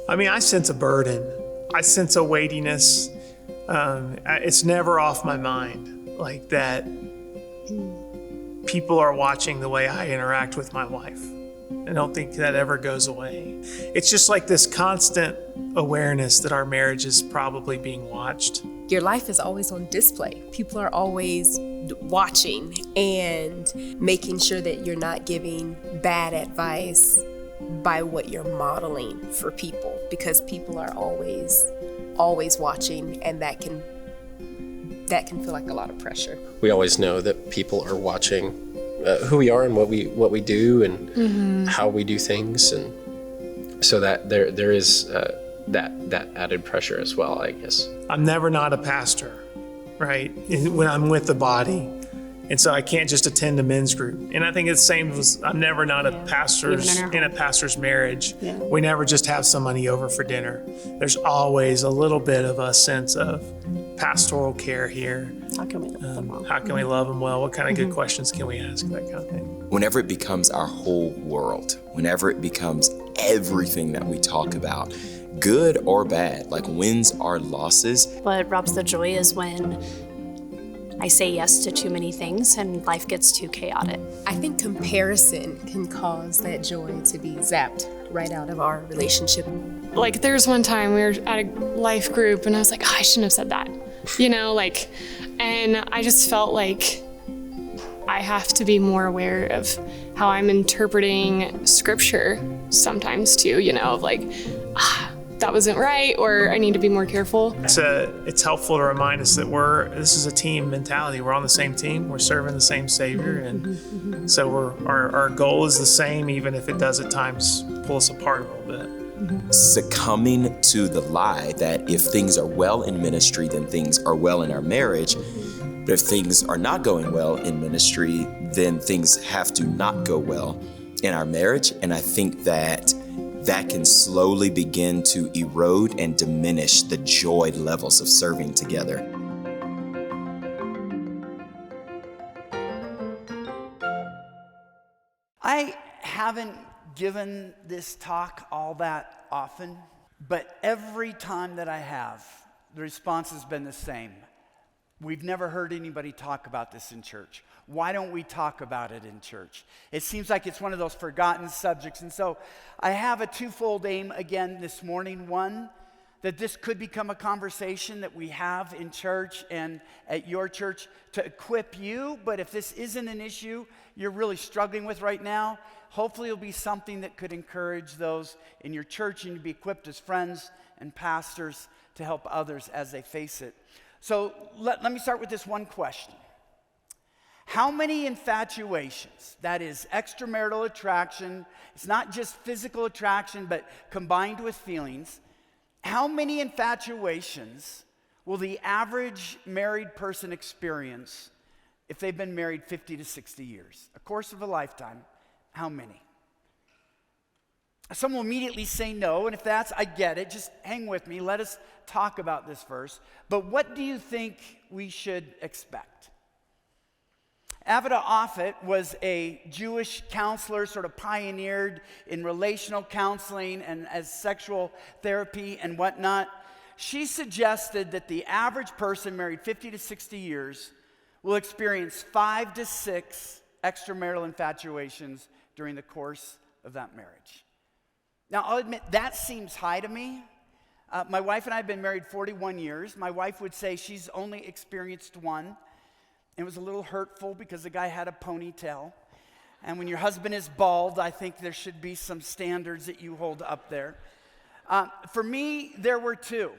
I mean, I sense a burden. I sense a weightiness. It's never off my mind, like that people are watching the way I interact with my wife. I don't think that ever goes away. It's just like this constant awareness that our marriage is probably being watched. Your life is always on display. People are always watching and making sure that you're not giving bad advice by what you're modeling for people, because people are always watching, and that can feel like a lot of pressure. We always know that people are watching who we are and what we do and how we do things, and so that there is that added pressure as well, I guess. I'm never not a pastor, right? When I'm with the body. And so I can't just attend a men's group. And I think it's the same as I'm never not a pastor's in a pastor's marriage. Yeah. We never just have somebody over for dinner. There's always a little bit of a sense of pastoral care here. How can we love them well? How can we love them well? What kind of good questions can we ask? That kind of thing. Whenever it becomes our whole world, whenever it becomes everything that we talk about, good or bad, like wins or losses. What robs the joy is when I say yes to too many things and life gets too chaotic. I think comparison can cause that joy to be zapped right out of our relationship. Like there's one time we were at a life group and I was like, I shouldn't have said that, and I just felt like I have to be more aware of how I'm interpreting scripture sometimes too, of like, that wasn't right, or I need to be more careful. It's helpful to remind us that this is a team mentality. We're on the same team. We're serving the same Savior, and so our goal is the same, even if it does at times pull us apart a little bit. Succumbing to the lie that if things are well in ministry, then things are well in our marriage. But if things are not going well in ministry, then things have to not go well in our marriage. And I think that can slowly begin to erode and diminish the joy levels of serving together. I haven't given this talk all that often, but every time that I have, the response has been the same. We've never heard anybody talk about this in church. Why don't we talk about it in church? It seems like it's one of those forgotten subjects. And so I have a twofold aim again this morning. One, that this could become a conversation that we have in church and at your church to equip you. But if this isn't an issue you're really struggling with right now, hopefully it'll be something that could encourage those in your church and to be equipped as friends and pastors to help others as they face it. So let me start with this one question. How many infatuations, that is extramarital attraction, it's not just physical attraction, but combined with feelings, how many infatuations will the average married person experience if they've been married 50 to 60 years? A course of a lifetime, how many? Some will immediately say no, and if that's, I get it, just hang with me, let us talk about this first. But what do you think we should expect? Avida Offit was a Jewish counselor, sort of pioneered in relational counseling and as sexual therapy and whatnot. She suggested that the average person married 50 to 60 years will experience 5 to 6 extramarital infatuations during the course of that marriage. Now, I'll admit, that seems high to me. My wife and I have been married 41 years. My wife would say she's only experienced one. It was a little hurtful because the guy had a ponytail. And when your husband is bald, I think there should be some standards that you hold up there. For me, there were 2.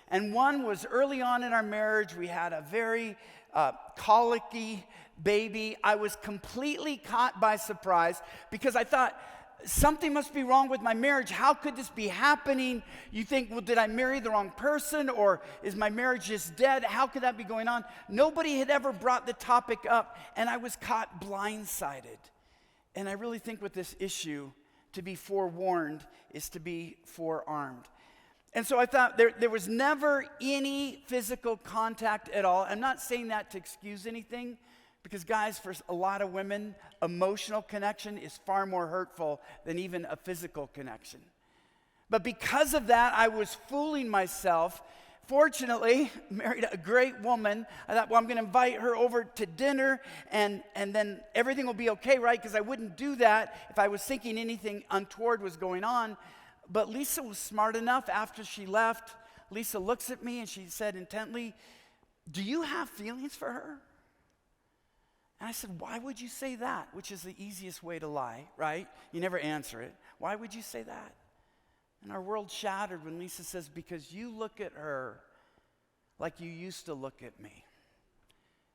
And one was early on in our marriage. We had a very colicky baby. I was completely caught by surprise because I thought, something must be wrong with my marriage. How could this be happening? You think, well, did I marry the wrong person, or is my marriage just dead? How could that be going on? Nobody had ever brought the topic up, and I was caught blindsided. And I really think with this issue, to be forewarned is to be forearmed. And so I thought there was never any physical contact at all. I'm not saying that to excuse anything, because guys, for a lot of women, emotional connection is far more hurtful than even a physical connection. But because of that, I was fooling myself. Fortunately, married a great woman. I thought, well, I'm going to invite her over to dinner, and then everything will be okay, right? Because I wouldn't do that if I was thinking anything untoward was going on. But Lisa was smart enough. After she left, Lisa looks at me and she said intently, "Do you have feelings for her?" And I said, "Why would you say that?" Which is the easiest way to lie, right? You never answer it. Why would you say that? And our world shattered when Lisa says, "Because you look at her like you used to look at me."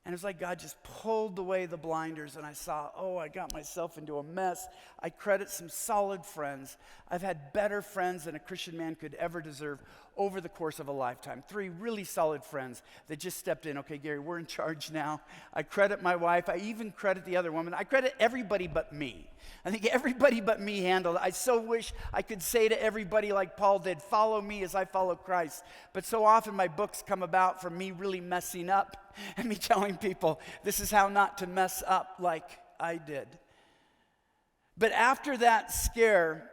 And it was like God just pulled away the blinders, and I saw, I got myself into a mess. I credit some solid friends. I've had better friends than a Christian man could ever deserve over the course of a lifetime. 3 really solid friends that just stepped in. "Okay, Gary, we're in charge now." I credit my wife. I even credit the other woman. I credit everybody but me. I think everybody but me handled it. I so wish I could say to everybody like Paul did, "Follow me as I follow Christ." But so often my books come about from me really messing up and me telling people this is how not to mess up like I did. But after that scare,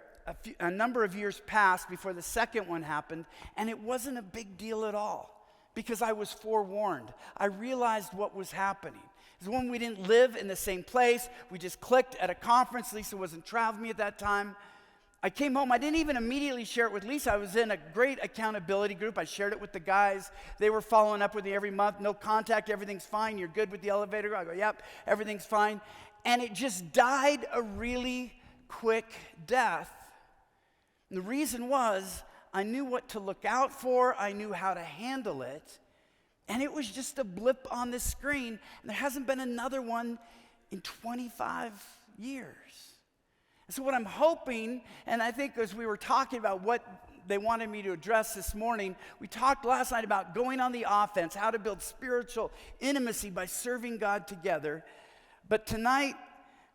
a number of years passed before the second one happened, and it wasn't a big deal at all because I was forewarned. I realized what was happening. It was when we didn't live in the same place. We just clicked at a conference. Lisa wasn't traveling with me at that time. I came home. I didn't even immediately share it with Lisa. I was in a great accountability group. I shared it with the guys. They were following up with me every month. "No contact, everything's fine. You're good with the elevator?" I go, "Yep, everything's fine." And it just died a really quick death. And the reason was I knew what to look out for. I knew how to handle it. And it was just a blip on the screen. And there hasn't been another one in 25 years. And so what I'm hoping, and I think as we were talking about what they wanted me to address this morning, we talked last night about going on the offense, how to build spiritual intimacy by serving God together. But tonight,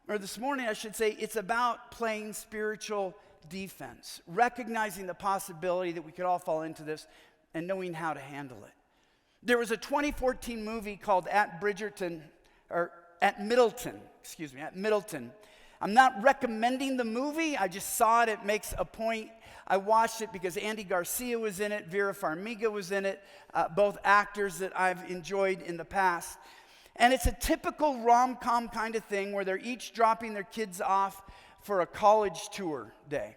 or this morning I should say, it's about playing spiritual defense, recognizing the possibility that we could all fall into this and knowing how to handle it. There was a 2014 movie called At Middleton. I'm not recommending the movie. I just saw it. It makes a point. I watched it because Andy Garcia was in it. Vera Farmiga was in it, both actors that I've enjoyed in the past. And it's a typical rom-com kind of thing where they're each dropping their kids off for a college tour day.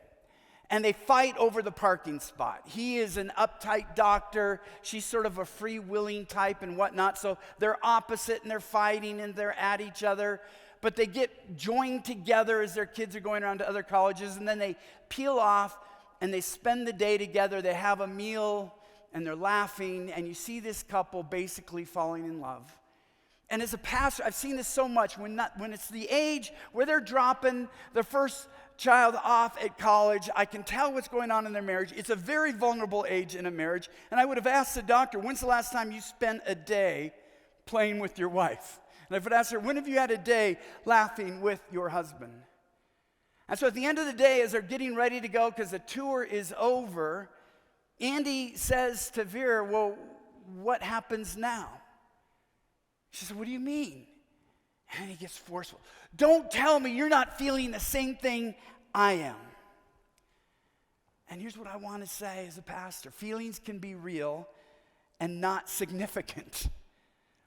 And they fight over the parking spot. He is an uptight doctor. She's sort of a free-willing type and whatnot. So they're opposite and they're fighting and they're at each other. But they get joined together as their kids are going around to other colleges. And then they peel off and they spend the day together. They have a meal and they're laughing. And you see this couple basically falling in love. And as a pastor, I've seen this so much. When it's the age where they're dropping their first child off at college, I can tell what's going on in their marriage. It's a very vulnerable age in a marriage. And I would have asked the doctor, "When's the last time you spent a day playing with your wife?" And I would ask her, "When have you had a day laughing with your husband?" And so at the end of the day, as they're getting ready to go because the tour is over, Andy says to Vera, "Well, what happens now?" She said, "What do you mean?" And he gets forceful. "Don't tell me you're not feeling the same thing I am." And here's what I want to say as a pastor. Feelings can be real and not significant.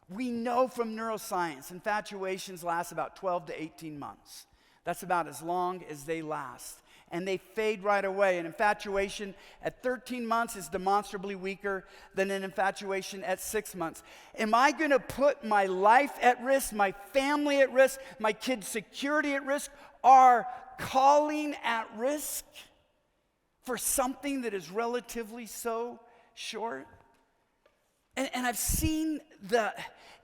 We know from neuroscience, infatuations last about 12 to 18 months. That's about as long as they last. And they fade right away. An infatuation at 13 months is demonstrably weaker than an infatuation at 6 months. Am I going to put my life at risk, my family at risk, my kids' security at risk, our calling at risk for something that is relatively so short? And I've seen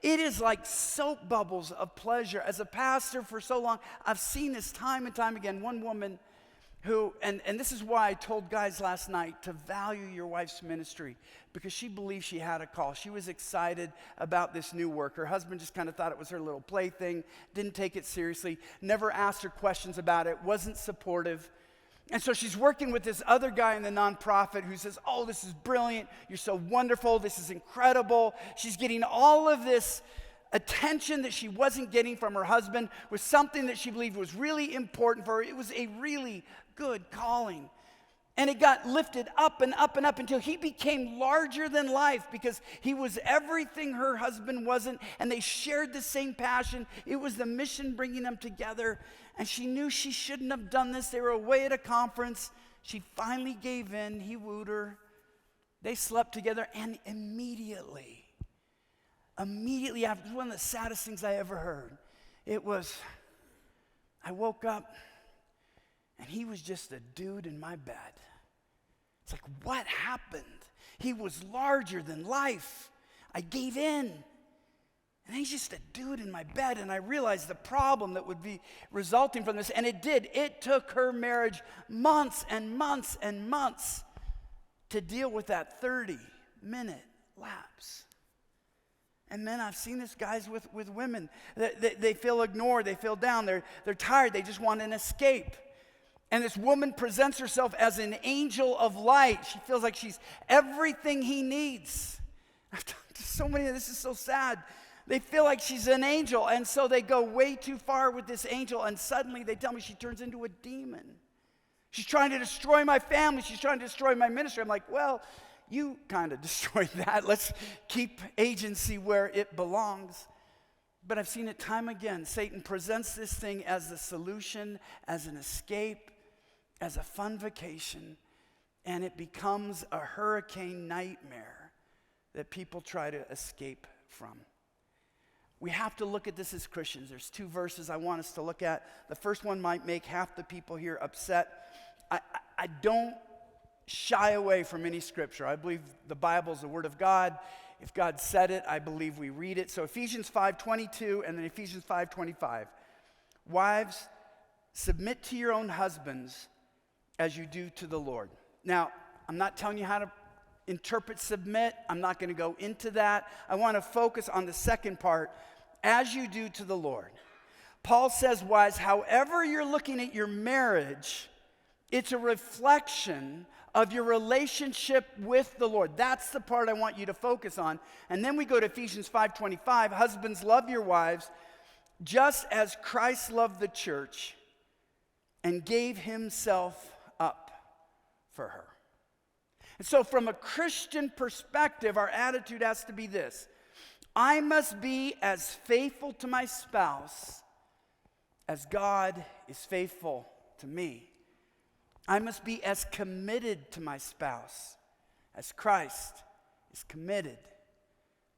it is like soap bubbles of pleasure. As a pastor for so long, I've seen this time and time again. One woman who, and this is why I told guys last night to value your wife's ministry, because she believed she had a call. She was excited about this new work. Her husband just kind of thought it was her little plaything, didn't take it seriously, never asked her questions about it, wasn't supportive. And so she's working with this other guy in the nonprofit who says, "Oh, this is brilliant. You're so wonderful. This is incredible." She's getting all of this attention that she wasn't getting from her husband with something that she believed was really important for her. It was a really good calling. And it got lifted up and up and up until he became larger than life because he was everything her husband wasn't, and they shared the same passion. It was the mission bringing them together, and she knew she shouldn't have done this. They were away at a conference. She finally gave in. He wooed her. They slept together, and immediately after, it was one of the saddest things I ever heard. It was, I woke up, and he was just a dude in my bed. It's like, what happened? He was larger than life. I gave in. And he's just a dude in my bed. And I realized the problem that would be resulting from this. And it did. It took her marriage months and months and months to deal with that 30-minute lapse. And men, I've seen this, guys, with women. They feel ignored. They feel down. They're tired. They just want an escape. And this woman presents herself as an angel of light. She feels like she's everything he needs. I've talked to so many, this is so sad. They feel like she's an angel, and so they go way too far with this angel, and suddenly they tell me she turns into a demon. She's trying to destroy my family. She's trying to destroy my ministry. I'm like, well, you kind of destroyed that. Let's keep agency where it belongs. But I've seen it time again. Satan presents this thing as the solution, as an escape, as a fun vacation, and it becomes a hurricane nightmare that people try to escape from. We have to look at this as Christians. There's 2 verses I want us to look at. The first one might make half the people here upset. I don't shy away from any scripture. I believe the Bible is the Word of God. If God said it, I believe we read it. So Ephesians 5:22 and then Ephesians 5:25. Wives, submit to your own husbands as you do to the Lord. Now, I'm not telling you how to interpret submit. I'm not going to go into that. I want to focus on the second part, as you do to the Lord. Paul says, wives, however you're looking at your marriage, it's a reflection of your relationship with the Lord. That's the part I want you to focus on. And then we go to Ephesians 5:25. Husbands, love your wives just as Christ loved the church and gave himself up for her. And so from a Christian perspective, our attitude has to be this: I must be as faithful to my spouse as God is faithful to me. I must be as committed to my spouse as Christ is committed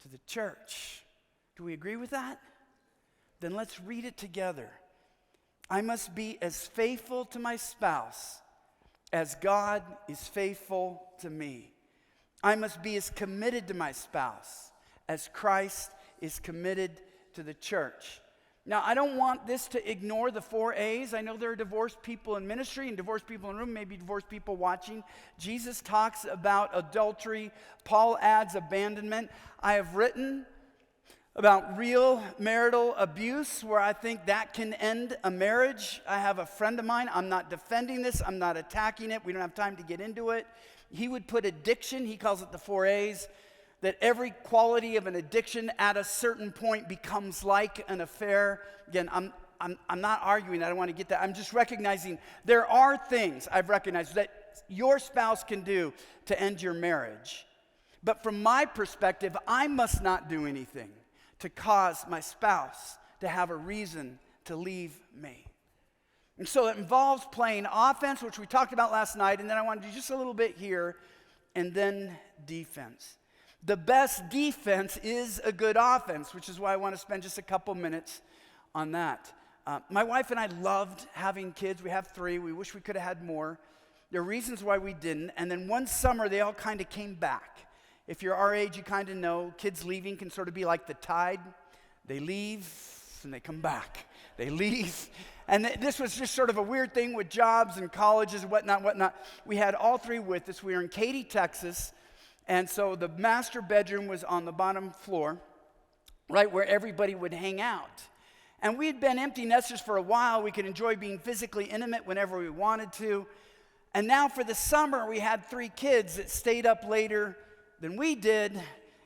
to the church. Do we agree with that? Then let's read it together. I must be as faithful to my spouse as God is faithful to me. I must be as committed to my spouse as Christ is committed to the church. Now, I don't want this to ignore the 4 A's. I know there are divorced people in ministry and divorced people in the room, maybe divorced people watching. Jesus talks about adultery. Paul adds abandonment. I have written about real marital abuse, where I think that can end a marriage. I have a friend of mine, I'm not defending this, I'm not attacking it, we don't have time to get into it. He would put addiction, he calls it the 4 A's, that every quality of an addiction at a certain point becomes like an affair. Again, I'm not arguing, I don't want to get that. I'm just recognizing there are things I've recognized that your spouse can do to end your marriage. But from my perspective, I must not do anything to cause my spouse to have a reason to leave me. And so it involves playing offense, which we talked about last night, and then I want to do just a little bit here, and then defense. The best defense is a good offense, which is why I want to spend just a couple minutes on that. My wife and I loved having kids. We have 3. We wish we could have had more. There are reasons why we didn't. And then one summer, they all kind of came back. If you're our age, you kind of know kids leaving can sort of be like the tide. They leave and they come back. They leave. And this was just sort of a weird thing with jobs and colleges and whatnot. We had all 3 with us. We were in Katy, Texas. And so the master bedroom was on the bottom floor, right where everybody would hang out. And we had been empty nesters for a while. We could enjoy being physically intimate whenever we wanted to. And now for the summer, we had 3 kids that stayed up later than we did,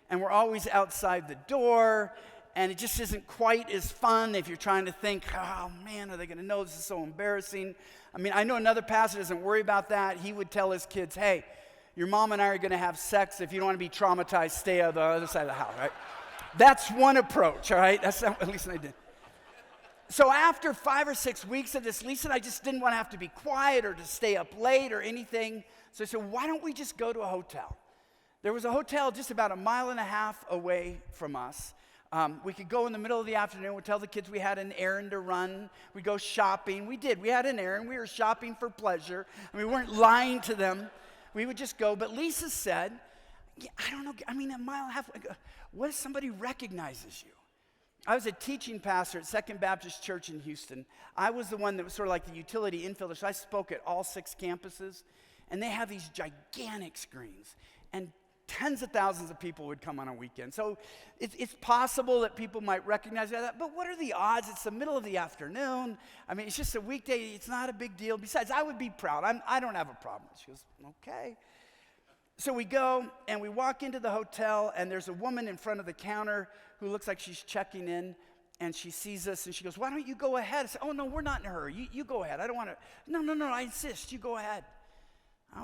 and we're always outside the door, and it just isn't quite as fun if you're trying to think, oh man, are they going to know this is so embarrassing? I mean, I know another pastor doesn't worry about that. He would tell his kids, hey, your mom and I are going to have sex. If you don't want to be traumatized, stay on the other side of the house, right? That's one approach, all right? That's not, at least I did. So after 5 or 6 weeks of this, Lisa and I just didn't want to have to be quiet or to stay up late or anything. So I said, why don't we just go to a hotel? There was a hotel just about 1.5 miles away from us. We could go in the middle of the afternoon. We'd tell the kids we had an errand to run. We'd go shopping. We did. We had an errand. We were shopping for pleasure. And we weren't lying to them. We would just go. But Lisa said, yeah, I don't know. I mean, 1.5 miles. What if somebody recognizes you? I was a teaching pastor at Second Baptist Church in Houston. I was the one that was sort of like the utility infielder. So I spoke at all 6 campuses. And they have these gigantic screens. And tens of thousands of people would come on a weekend. So it's possible that people might recognize that. But what are the odds? It's the middle of the afternoon. I mean, it's just a weekday. It's not a big deal. Besides, I would be proud. I don't have a problem. She goes, okay. So we go, and we walk into the hotel, and there's a woman in front of the counter who looks like she's checking in, and she sees us, and she goes, why don't you go ahead? I said, oh, no, we're not in a hurry. You go ahead. I don't want to. No, I insist. You go ahead.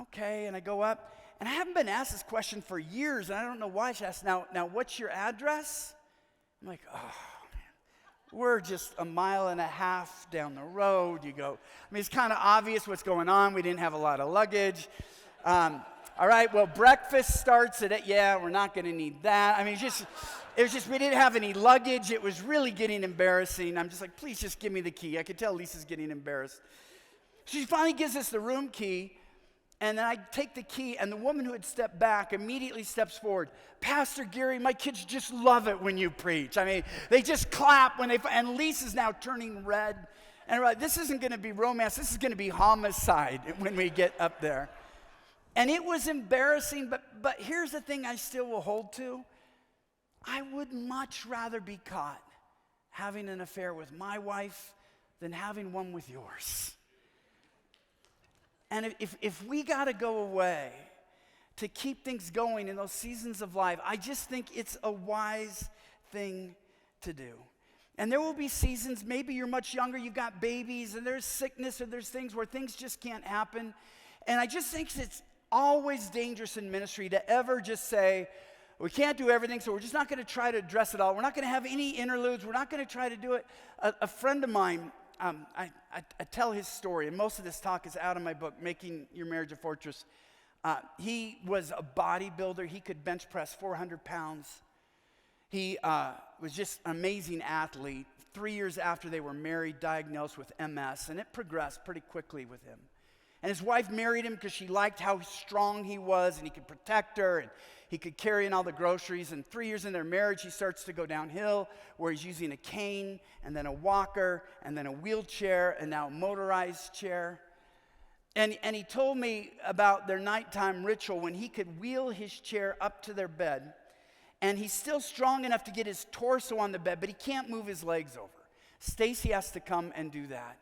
Okay, and I go up. And I haven't been asked this question for years, and I don't know why she asked. Now, what's your address? I'm like, oh, man. We're just 1.5 miles down the road. You go, I mean, it's kind of obvious what's going on. We didn't have a lot of luggage. All right, well, breakfast starts at 8. Yeah, we're not going to need that. I mean, it was just we didn't have any luggage. It was really getting embarrassing. I'm just like, please just give me the key. I could tell Lisa's getting embarrassed. She finally gives us the room key. And then I take the key, and the woman who had stepped back immediately steps forward. Pastor Gary, my kids just love it when you preach. I mean, they just clap when and Lisa's now turning red. And we're like, this isn't going to be romance. This is going to be homicide when we get up there. And it was embarrassing, but here's the thing I still will hold to. I would much rather be caught having an affair with my wife than having one with yours. And if we got to go away to keep things going in those seasons of life, I just think it's a wise thing to do. And there will be seasons, maybe you're much younger, you've got babies, and there's sickness, or there's things where things just can't happen. And I just think it's always dangerous in ministry to ever just say, we can't do everything, so we're just not going to try to address it all. We're not going to have any interludes. We're not going to try to do it. A friend of mine, I tell his story, and most of this talk is out of my book, Making Your Marriage a Fortress. He was a bodybuilder. He could bench press 400 pounds. He was just an amazing athlete. 3 years after they were married, diagnosed with MS, and it progressed pretty quickly with him. And his wife married him because she liked how strong he was, and he could protect her, and he could carry in all the groceries. And 3 years in their marriage, he starts to go downhill, where he's using a cane, and then a walker, and then a wheelchair, and now a motorized chair. And he told me about their nighttime ritual when he could wheel his chair up to their bed, and he's still strong enough to get his torso on the bed, but he can't move his legs over. Stacy has to come and do that.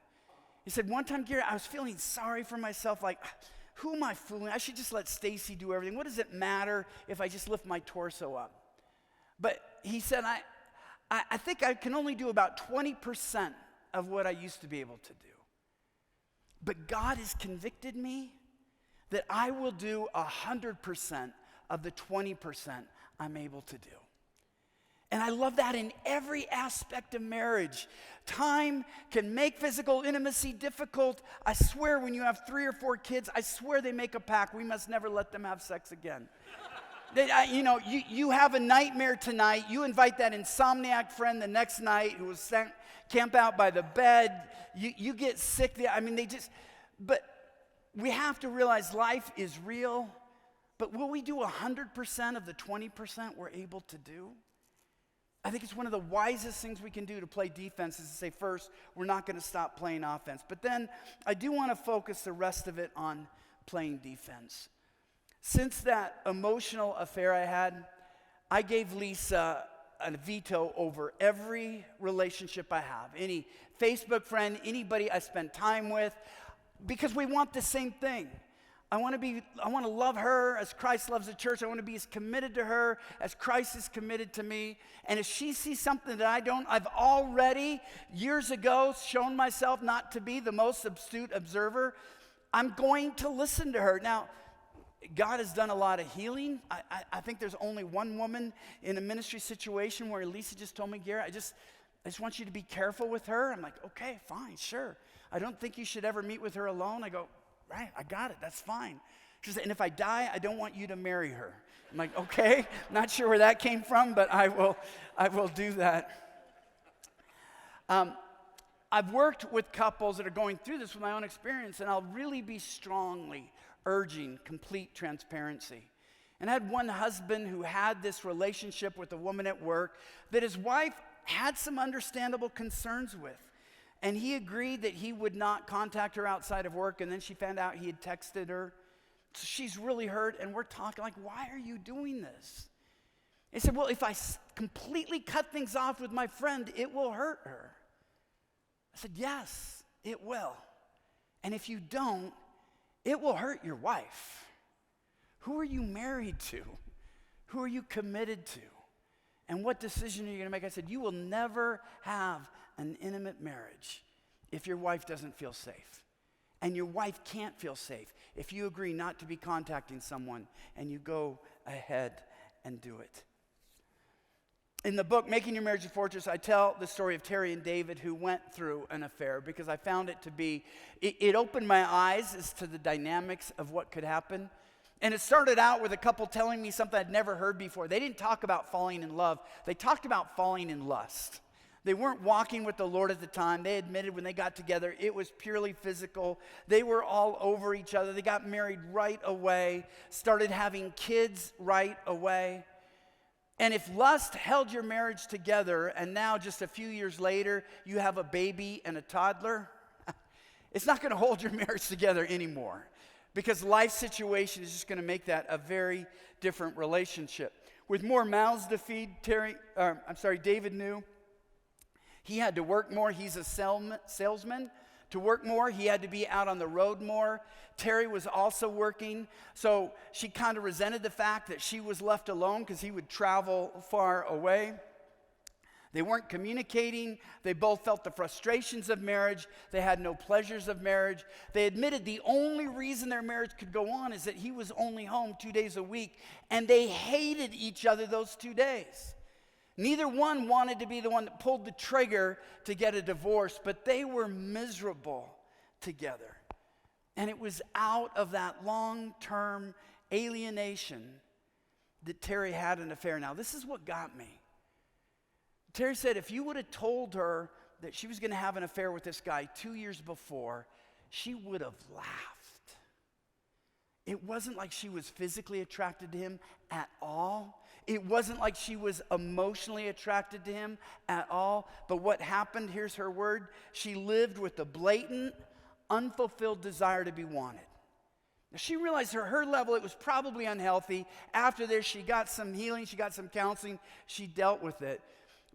He said, one time, Gary, I was feeling sorry for myself, like, who am I fooling? I should just let Stacy do everything. What does it matter if I just lift my torso up? But he said, I think I can only do about 20% of what I used to be able to do. But God has convicted me that I will do 100% of the 20% I'm able to do. And I love that in every aspect of marriage. Time can make physical intimacy difficult. I swear when you have 3 or 4 kids, I swear they make a pact. We must never let them have sex again. You have a nightmare tonight. You invite that insomniac friend the next night who was camp out by the bed. You get sick. But we have to realize life is real. But will we do 100% of the 20% we're able to do? I think it's one of the wisest things we can do to play defense is to say, first, we're not going to stop playing offense. But then I do want to focus the rest of it on playing defense. Since that emotional affair I had, I gave Lisa a veto over every relationship I have, any Facebook friend, anybody I spend time with, because we want the same thing. I want to love her as Christ loves the church. I want to be as committed to her as Christ is committed to me. And if she sees something that I don't, I've already years ago shown myself not to be the most astute observer. I'm going to listen to her. Now, God has done a lot of healing. I think there's only one woman in a ministry situation where Lisa just told me, Gary, I just want you to be careful with her. I'm like, okay, fine, sure. I don't think you should ever meet with her alone. I go, right, I got it, that's fine. She said, and if I die, I don't want you to marry her. I'm like, okay, not sure where that came from, but I will do that. I've worked with couples that are going through this with my own experience, and I'll really be strongly urging complete transparency. And I had one husband who had this relationship with a woman at work that his wife had some understandable concerns with. And he agreed that he would not contact her outside of work, and then she found out he had texted her. So she's really hurt, and we're talking like, why are you doing this? He said, well, if I completely cut things off with my friend, it will hurt her. I said, yes, it will. And if you don't, it will hurt your wife. Who are you married to? Who are you committed to? And what decision are you going to make? I said, you will never have an intimate marriage if your wife doesn't feel safe. And your wife can't feel safe if you agree not to be contacting someone and you go ahead and do it. In the book, Making Your Marriage a Fortress, I tell the story of Terry and David who went through an affair because I found it to be, it opened my eyes as to the dynamics of what could happen. And it started out with a couple telling me something I'd never heard before. They didn't talk about falling in love. They talked about falling in lust. They weren't walking with the Lord at the time. They admitted when they got together, it was purely physical. They were all over each other. They got married right away, started having kids right away. And if lust held your marriage together, and now just a few years later, you have a baby and a toddler, it's not going to hold your marriage together anymore. Because life situation is just going to make that a very different relationship. With more mouths to feed, David knew he had to work more. He's a salesman. To work more, he had to be out on the road more. Terry was also working, so she kind of resented the fact that she was left alone because he would travel far away. They weren't communicating. They both felt the frustrations of marriage. They had no pleasures of marriage. They admitted the only reason their marriage could go on is that he was only home 2 days a week, and they hated each other those 2 days. Neither one wanted to be the one that pulled the trigger to get a divorce, but they were miserable together. And it was out of that long-term alienation that Terry had an affair. Now, this is what got me. Terry said if you would have told her that she was going to have an affair with this guy 2 years before, she would have laughed. It wasn't like she was physically attracted to him at all. It wasn't like she was emotionally attracted to him at all. But what happened, here's her word, she lived with a blatant, unfulfilled desire to be wanted. Now, she realized her level, it was probably unhealthy. After this, she got some healing, she got some counseling, she dealt with it.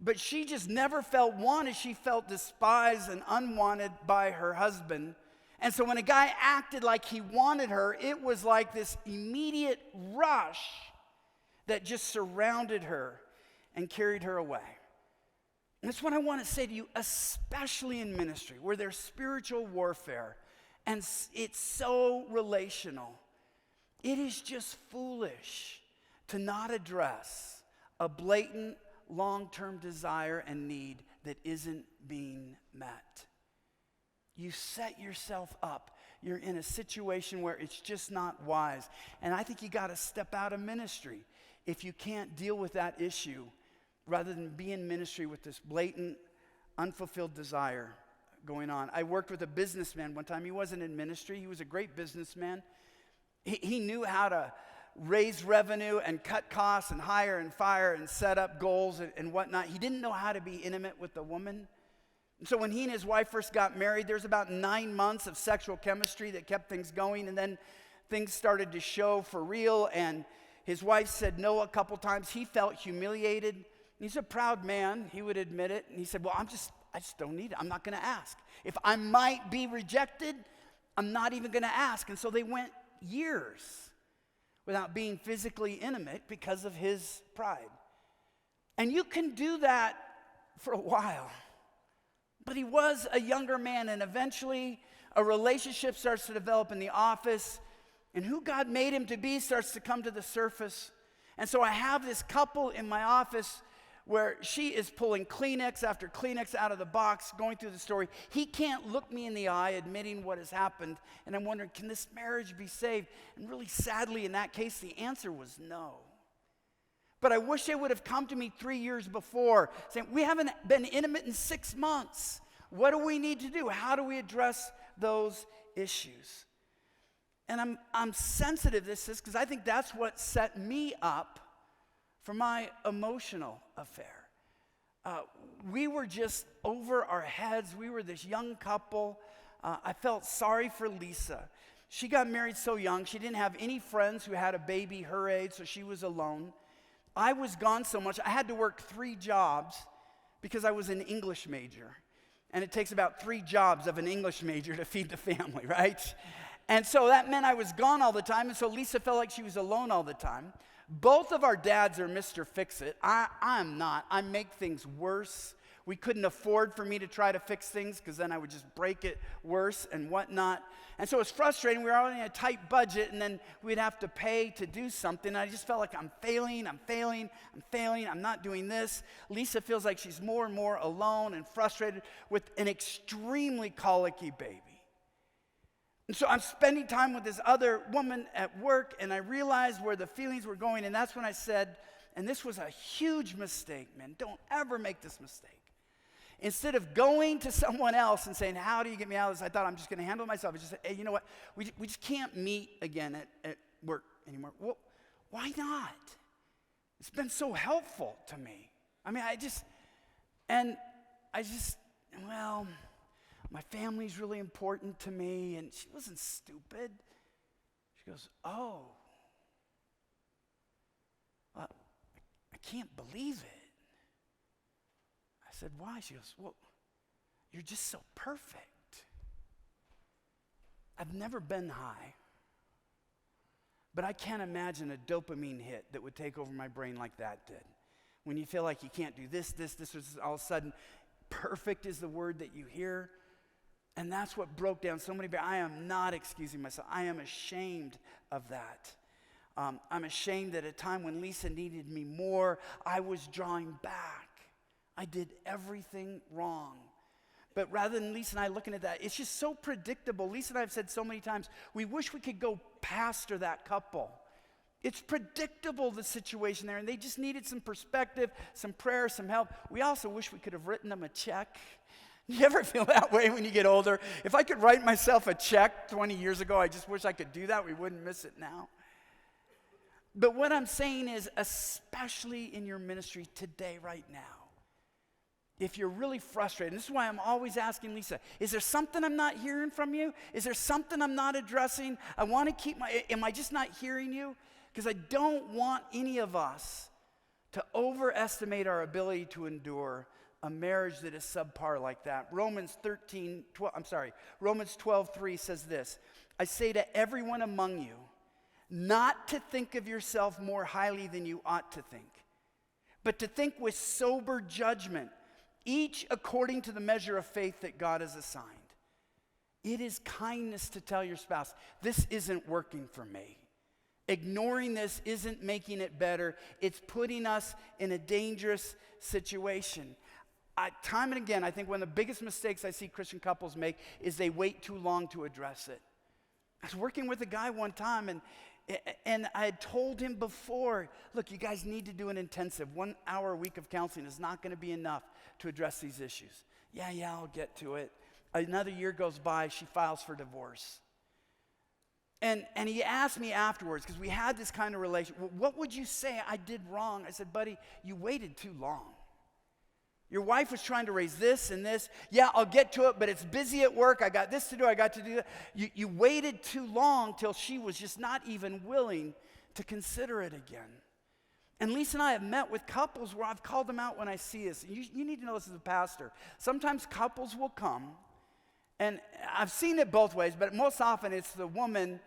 But she just never felt wanted. She felt despised and unwanted by her husband. And so when a guy acted like he wanted her, it was like this immediate rush that just surrounded her and carried her away. And that's what I want to say to you, especially in ministry, where there's spiritual warfare and it's so relational. It is just foolish to not address a blatant long-term desire and need that isn't being met. You set yourself up. You're in a situation where it's just not wise. And I think you got to step out of ministry if you can't deal with that issue rather than be in ministry with this blatant, unfulfilled desire going on. I worked with a businessman one time. He wasn't in ministry. He was a great businessman. He knew how to raise revenue and cut costs and hire and fire and set up goals and whatnot. He didn't know how to be intimate with a woman. And so when he and his wife first got married, there's about 9 months of sexual chemistry that kept things going, and then things started to show for real, and his wife said no a couple times. He felt humiliated. He's a proud man. He would admit it. And he said, well, I just don't need it. I'm not going to ask. If I might be rejected, I'm not even going to ask. And so they went years without being physically intimate because of his pride. And you can do that for a while. But he was a younger man, and eventually a relationship starts to develop in the office, and who God made him to be starts to come to the surface. And so I have this couple in my office where she is pulling Kleenex after Kleenex out of the box, going through the story. He can't look me in the eye admitting what has happened. And I'm wondering, can this marriage be saved? And really sadly, in that case, the answer was no. But I wish they would have come to me 3 years before saying, we haven't been intimate in 6 months. What do we need to do? How do we address those issues? And I'm sensitive to this because I think that's what set me up for my emotional affair. We were just over our heads. We were this young couple. I felt sorry for Lisa. She got married so young. She didn't have any friends who had a baby her age, so she was alone. I was gone so much, I had to work 3 jobs because I was an English major. And it takes about 3 jobs of an English major to feed the family, right? And so that meant I was gone all the time, and so Lisa felt like she was alone all the time. Both of our dads are Mr. Fix-It. I'm not. I make things worse. We couldn't afford for me to try to fix things because then I would just break it worse and whatnot. And so it was frustrating. We were all in a tight budget, and then we'd have to pay to do something. And I just felt like I'm failing. I'm not doing this. Lisa feels like she's more and more alone and frustrated with an extremely colicky baby. And so I'm spending time with this other woman at work, and I realized where the feelings were going, and that's when I said, and this was a huge mistake, man, don't ever make this mistake. Instead of going to someone else and saying, how do you get me out of this? I thought I'm just going to handle it myself. I just said, hey, you know what? We just can't meet again at work anymore. Well, why not? It's been so helpful to me. I mean, well, my family's really important to me. And she wasn't stupid. She goes, oh, well, I can't believe it. I said, why? She goes, well, you're just so perfect. I've never been high, but I can't imagine a dopamine hit that would take over my brain like that did. When you feel like you can't do this, all of a sudden, perfect is the word that you hear. And that's what broke down so many barriers. I am not excusing myself. I am ashamed of that. I'm ashamed that at a time when Lisa needed me more, I was drawing back. I did everything wrong. But rather than Lisa and I looking at that, it's just so predictable. Lisa and I have said so many times, we wish we could go pastor that couple. It's predictable, the situation there, and they just needed some perspective, some prayer, some help. We also wish we could have written them a check. You ever feel that way when you get older? If I could write myself a check 20 years ago, I just wish I could do that. We wouldn't miss it now. But what I'm saying is, especially in your ministry today, right now, if you're really frustrated, and this is why I'm always asking Lisa, is there something I'm not hearing from you? Is there something I'm not addressing? Am I just not hearing you? Because I don't want any of us to overestimate our ability to endure a marriage that is subpar like that. Romans 12:3 says this, I say to everyone among you, not to think of yourself more highly than you ought to think, but to think with sober judgment, each according to the measure of faith that God has assigned. It is kindness to tell your spouse, this isn't working for me. Ignoring this isn't making it better. It's putting us in a dangerous situation. Time and again, I think one of the biggest mistakes I see Christian couples make is they wait too long to address it. I was working with a guy one time, and I had told him before, look, you guys need to do an intensive 1 hour a week of counseling is not going to be enough to address these issues. Yeah, I'll get to it. Another year goes by, she files for divorce. And he asked me afterwards, because we had this kind of relationship, well, what would you say I did wrong? I said, buddy, you waited too long. Your wife was trying to raise this and this. Yeah, I'll get to it, but it's busy at work. I got this to do. I got to do that. You waited too long till she was just not even willing to consider it again. And Lisa and I have met with couples where I've called them out when I see this. You need to know this as a pastor. Sometimes couples will come, and I've seen it both ways, but most often it's the woman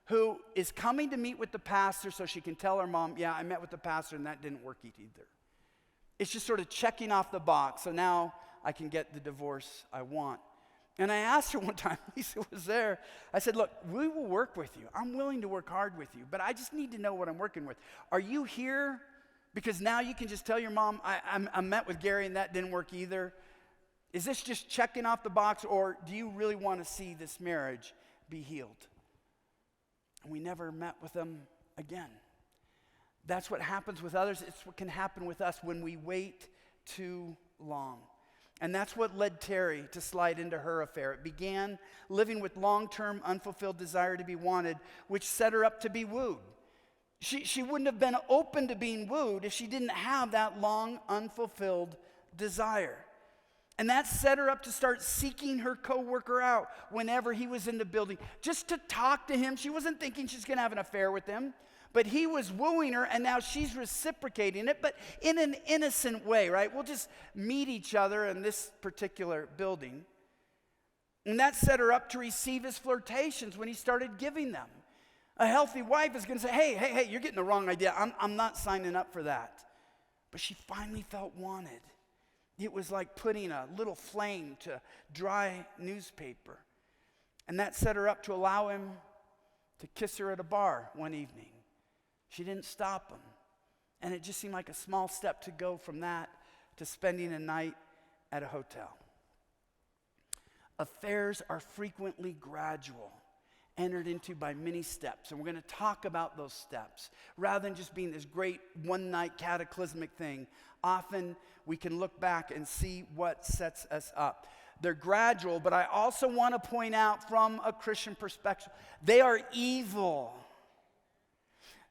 who is coming to meet with the pastor so she can tell her mom, yeah, I met with the pastor and that didn't work either. It's just sort of checking off the box, so now I can get the divorce I want. And I asked her one time, Lisa was there, I said, look, we will work with you. I'm willing to work hard with you, but I just need to know what I'm working with. Are you here because now you can just tell your mom, I met with Gary and that didn't work either? Is this just checking off the box, or do you really want to see this marriage be healed? And we never met with them again. That's what happens with others. It's what can happen with us when we wait too long. And that's what led Terry to slide into her affair. It began living with long-term unfulfilled desire to be wanted, which set her up to be wooed. She wouldn't have been open to being wooed if she didn't have that long unfulfilled desire. And that set her up to start seeking her coworker out whenever he was in the building, just to talk to him. She wasn't thinking she's going to have an affair with him, but he was wooing her, and now she's reciprocating it, but in an innocent way, right? We'll just meet each other in this particular building. And that set her up to receive his flirtations when he started giving them. A healthy wife is going to say, hey, you're getting the wrong idea. I'm not signing up for that. But she finally felt wanted. It was like putting a little flame to dry newspaper. And that set her up to allow him to kiss her at a bar one evening. She didn't stop him. And it just seemed like a small step to go from that to spending a night at a hotel. Affairs are frequently gradual, entered into by many steps. And we're going to talk about those steps. Rather than just being this great one-night cataclysmic thing, often we can look back and see what sets us up. They're gradual, but I also want to point out from a Christian perspective, they are evil.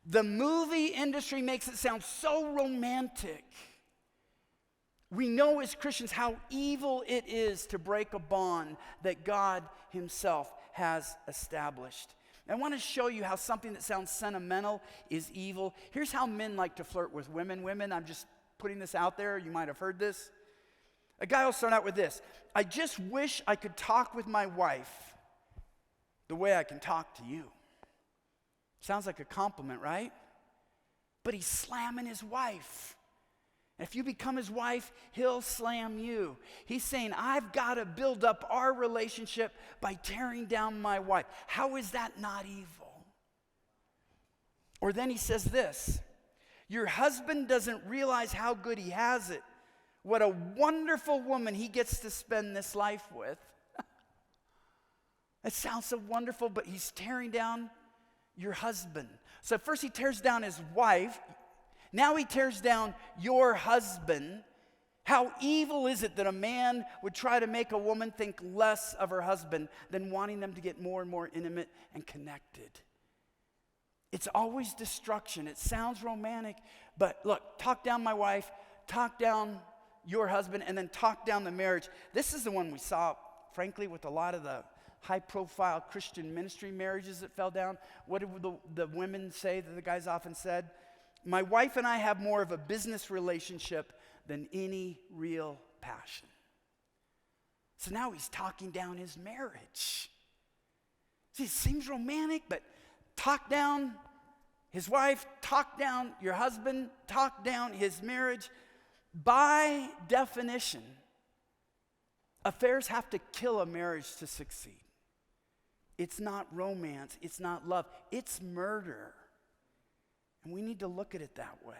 The movie industry makes it sound so romantic. We know as Christians how evil it is to break a bond that God himself has established. I want to show you how something that sounds sentimental is evil. Here's how men like to flirt with women. Women, I'm just putting this out there. You might have heard this. A guy will start out with this. I just wish I could talk with my wife the way I can talk to you. Sounds like a compliment, right? But he's slamming his wife. If you become his wife, he'll slam you. He's saying, I've got to build up our relationship by tearing down my wife. How is that not evil? Or then he says this, your husband doesn't realize how good he has it. What a wonderful woman he gets to spend this life with. It sounds so wonderful, but he's tearing down your husband. So first he tears down his wife. Now he tears down your husband. How evil is it that a man would try to make a woman think less of her husband than wanting them to get more and more intimate and connected? It's always destruction. It sounds romantic, but look, talk down my wife, talk down your husband, and then talk down the marriage. This is the one we saw, frankly, with a lot of the high-profile Christian ministry marriages that fell down. What did the women say that the guys often said? My wife and I have more of a business relationship than any real passion. So now he's talking down his marriage. See, it seems romantic, but talk down his wife, talk down your husband, talk down his marriage. By definition, affairs have to kill a marriage to succeed. It's not romance, it's not love, it's murder. And we need to look at it that way.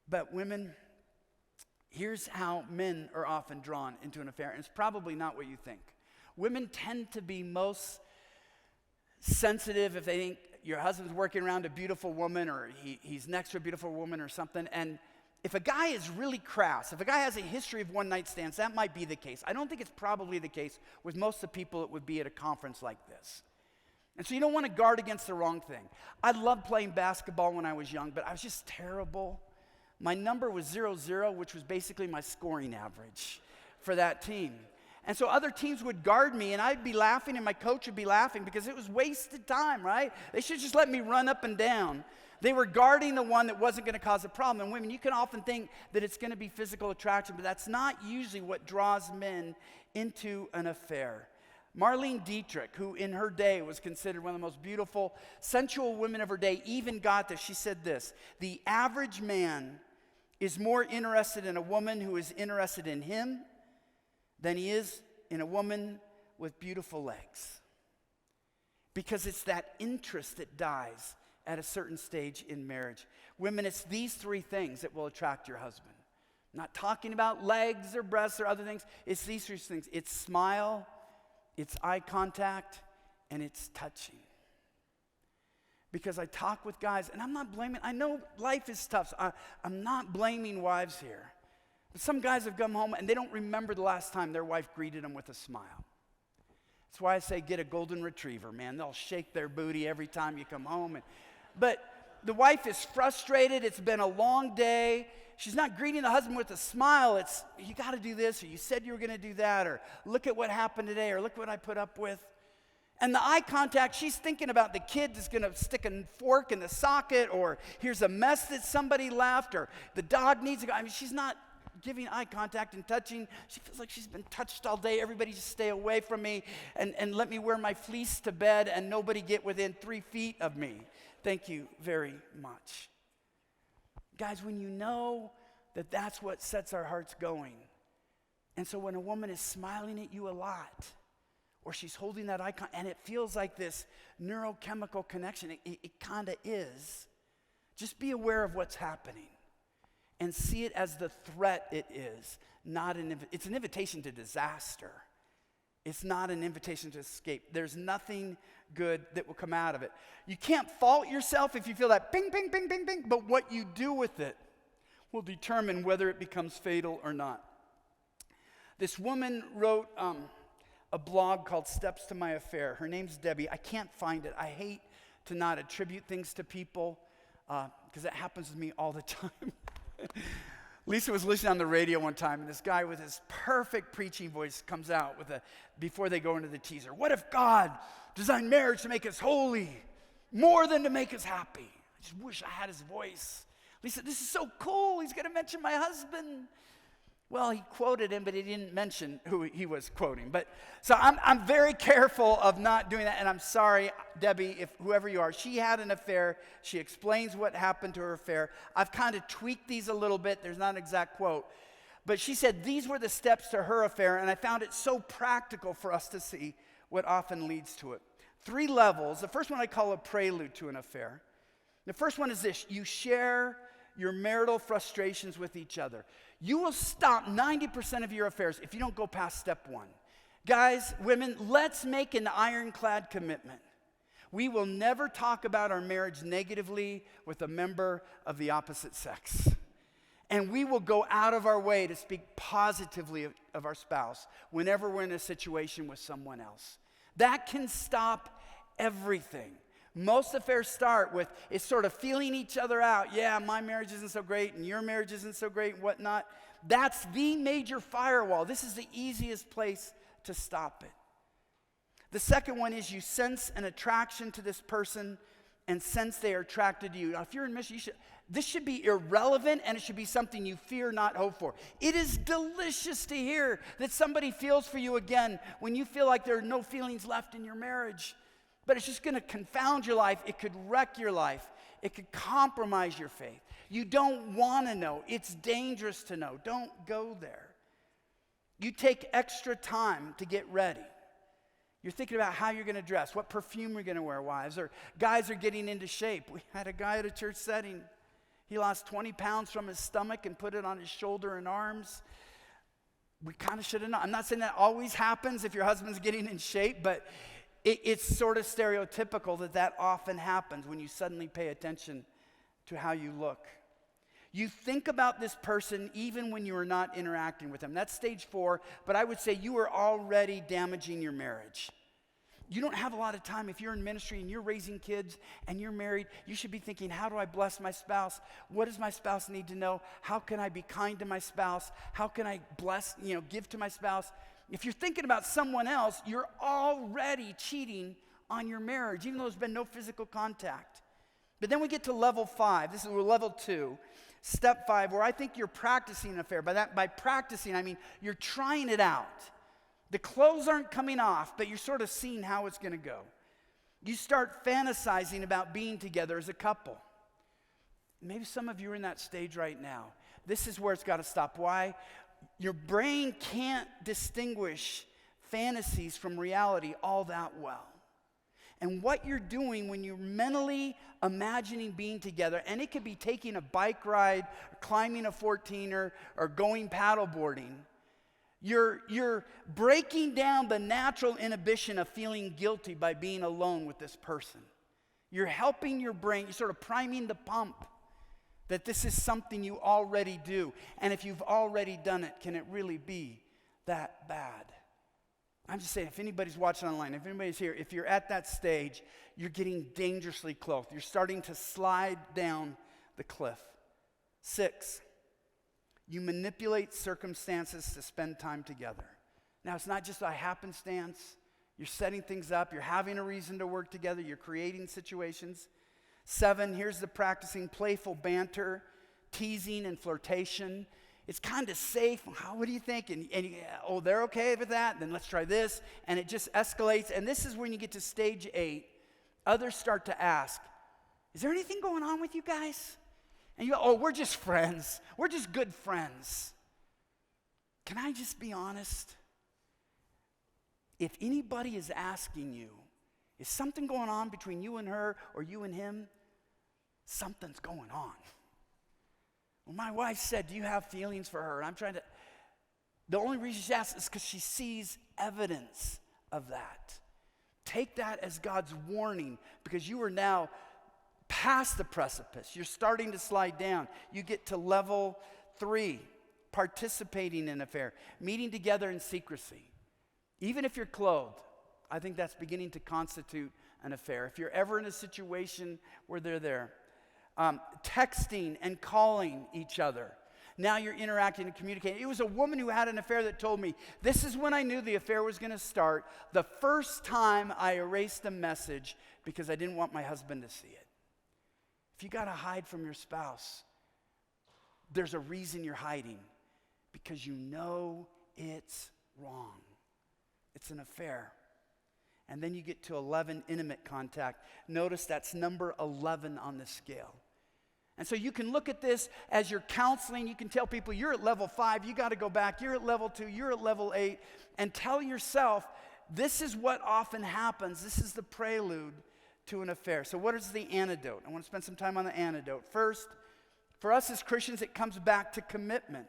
But women, here's how men are often drawn into an affair, and it's probably not what you think. Women tend to be most sensitive if they think your husband's working around a beautiful woman or he's next to a beautiful woman or something. And if a guy is really crass, if a guy has a history of one-night stands, that might be the case. I don't think it's probably the case with most of the people that would be at a conference like this. And so you don't want to guard against the wrong thing. I loved playing basketball when I was young, but I was just terrible. My number was 0-0, which was basically my scoring average for that team. And so other teams would guard me, and I'd be laughing, and my coach would be laughing because it was wasted time, right? They should just let me run up and down. They were guarding the one that wasn't going to cause a problem. And women, you can often think that it's going to be physical attraction, but that's not usually what draws men into an affair. Marlene Dietrich, who in her day was considered one of the most beautiful, sensual women of her day, even got this. She said this: the average man is more interested in a woman who is interested in him than he is in a woman with beautiful legs. Because it's that interest that dies at a certain stage in marriage. Women, it's these three things that will attract your husband. I'm not talking about legs or breasts or other things. It's these three things. It's smile, it's eye contact, and it's touching. Because I talk with guys, and I'm not blaming, I know life is tough, so I'm not blaming wives here. But some guys have come home and they don't remember the last time their wife greeted them with a smile. That's why I say get a golden retriever, man. They'll shake their booty every time you come home. But the wife is frustrated. It's been a long day. She's not greeting the husband with a smile. It's, you got to do this, or you said you were going to do that, or look at what happened today, or look what I put up with. And the eye contact, she's thinking about the kid that's going to stick a fork in the socket, or here's a mess that somebody left, or the dog needs to go. I mean, she's not giving eye contact and touching. She feels like she's been touched all day. Everybody just stay away from me and let me wear my fleece to bed and nobody get within 3 feet of me. Thank you very much. Guys, when you know that that's what sets our hearts going, and so when a woman is smiling at you a lot, or she's holding that icon, and it feels like this neurochemical connection, it kind of is, just be aware of what's happening. And see it as the threat it is, it's an invitation to disaster. It's not an invitation to escape. There's nothing good that will come out of it. You can't fault yourself if you feel that ping, ping, ping, ping, ping, but what you do with it will determine whether it becomes fatal or not. This woman wrote a blog called Steps to My Affair. Her name's Debbie. I can't find it. I hate to not attribute things to people because that happens to me all the time. Lisa was listening on the radio one time, and this guy with his perfect preaching voice comes out with before they go into the teaser. What if God designed marriage to make us holy more than to make us happy? I just wish I had his voice. Lisa, this is so cool. He's going to mention my husband. Well, he quoted him, but he didn't mention who he was quoting. But so I'm very careful of not doing that. And I'm sorry, Debbie, if whoever you are, she had an affair. She explains what happened to her affair. I've kind of tweaked these a little bit. There's not an exact quote. But she said these were the steps to her affair. And I found it so practical for us to see what often leads to it. 3 levels. The first one I call a prelude to an affair. The first one is this: you share your marital frustrations with each other. You will stop 90% of your affairs if you don't go past step 1. Guys, women, let's make an ironclad commitment. We will never talk about our marriage negatively with a member of the opposite sex. And we will go out of our way to speak positively of our spouse whenever we're in a situation with someone else. That can stop everything. Most affairs start with it's sort of feeling each other out. Yeah, my marriage isn't so great and your marriage isn't so great and whatnot. That's the major firewall. This is the easiest place to stop it. The second one is you sense an attraction to this person and sense they are attracted to you. Now, if you're in mission, this should be irrelevant and it should be something you fear, not hope for. It is delicious to hear that somebody feels for you again when you feel like there are no feelings left in your marriage. But it's just going to confound your life. It could wreck your life. It could compromise your faith. You don't want to know. It's dangerous to know. Don't go there. You take extra time to get ready. You're thinking about how you're going to dress, what perfume you're going to wear, wives, or guys are getting into shape. We had a guy at a church setting. He lost 20 pounds from his stomach and put it on his shoulder and arms. We kind of should have known. I'm not saying that always happens if your husband's getting in shape, but it's sort of stereotypical that often happens when you suddenly pay attention to how you look. You think about this person even when you are not interacting with them. That's stage 4, but I would say you are already damaging your marriage. You don't have a lot of time. If you're in ministry and you're raising kids and you're married, you should be thinking, how do I bless my spouse? What does my spouse need to know? How can I be kind to my spouse? How can I give to my spouse? If you're thinking about someone else, you're already cheating on your marriage, even though there's been no physical contact. But then we get to level 5. This is level 2. Step 5, where I think you're practicing an affair. By practicing, I mean you're trying it out. The clothes aren't coming off, but you're sort of seeing how it's going to go. You start fantasizing about being together as a couple. Maybe some of you are in that stage right now. This is where it's got to stop. Why? Your brain can't distinguish fantasies from reality all that well. And what you're doing when you're mentally imagining being together, and it could be taking a bike ride, or climbing a 14er, or going paddleboarding, you're breaking down the natural inhibition of feeling guilty by being alone with this person. You're helping your brain, you're sort of priming the pump that this is something you already do. And if you've already done it, can it really be that bad? I'm just saying, if anybody's watching online, if anybody's here, if you're at that stage, you're getting dangerously close. You're starting to slide down the cliff. 6, you manipulate circumstances to spend time together. Now, it's not just a happenstance. You're setting things up. You're having a reason to work together. You're creating situations. 7, here's the practicing playful banter, teasing, and flirtation. It's kind of safe. What do you think? Oh, they're okay with that? Then let's try this. And it just escalates. And this is when you get to stage 8. Others start to ask, is there anything going on with you guys? And you go, oh, we're just friends. We're just good friends. Can I just be honest? If anybody is asking you, is something going on between you and her or you and him? Something's going on. Well, my wife said, do you have feelings for her? And the only reason she asks is because she sees evidence of that. Take that as God's warning, because you are now past the precipice. You're starting to slide down. You get to level 3, participating in an affair, meeting together in secrecy. Even if you're clothed, I think that's beginning to constitute an affair. If you're ever in a situation where they're there, texting and calling each other. Now you're interacting and communicating. It was a woman who had an affair that told me, this is when I knew the affair was going to start, the first time I erased a message because I didn't want my husband to see it. If you got to hide from your spouse, there's a reason you're hiding, because you know it's wrong. It's an affair. And then you get to 11, intimate contact. Notice that's number 11 on the scale. And so you can look at this as you're counseling. You can tell people, you're at level 5, you got to go back. You're at level 2, you're at level 8. And tell yourself, this is what often happens. This is the prelude to an affair. So what is the antidote? I want to spend some time on the antidote. First, for us as Christians, it comes back to commitment.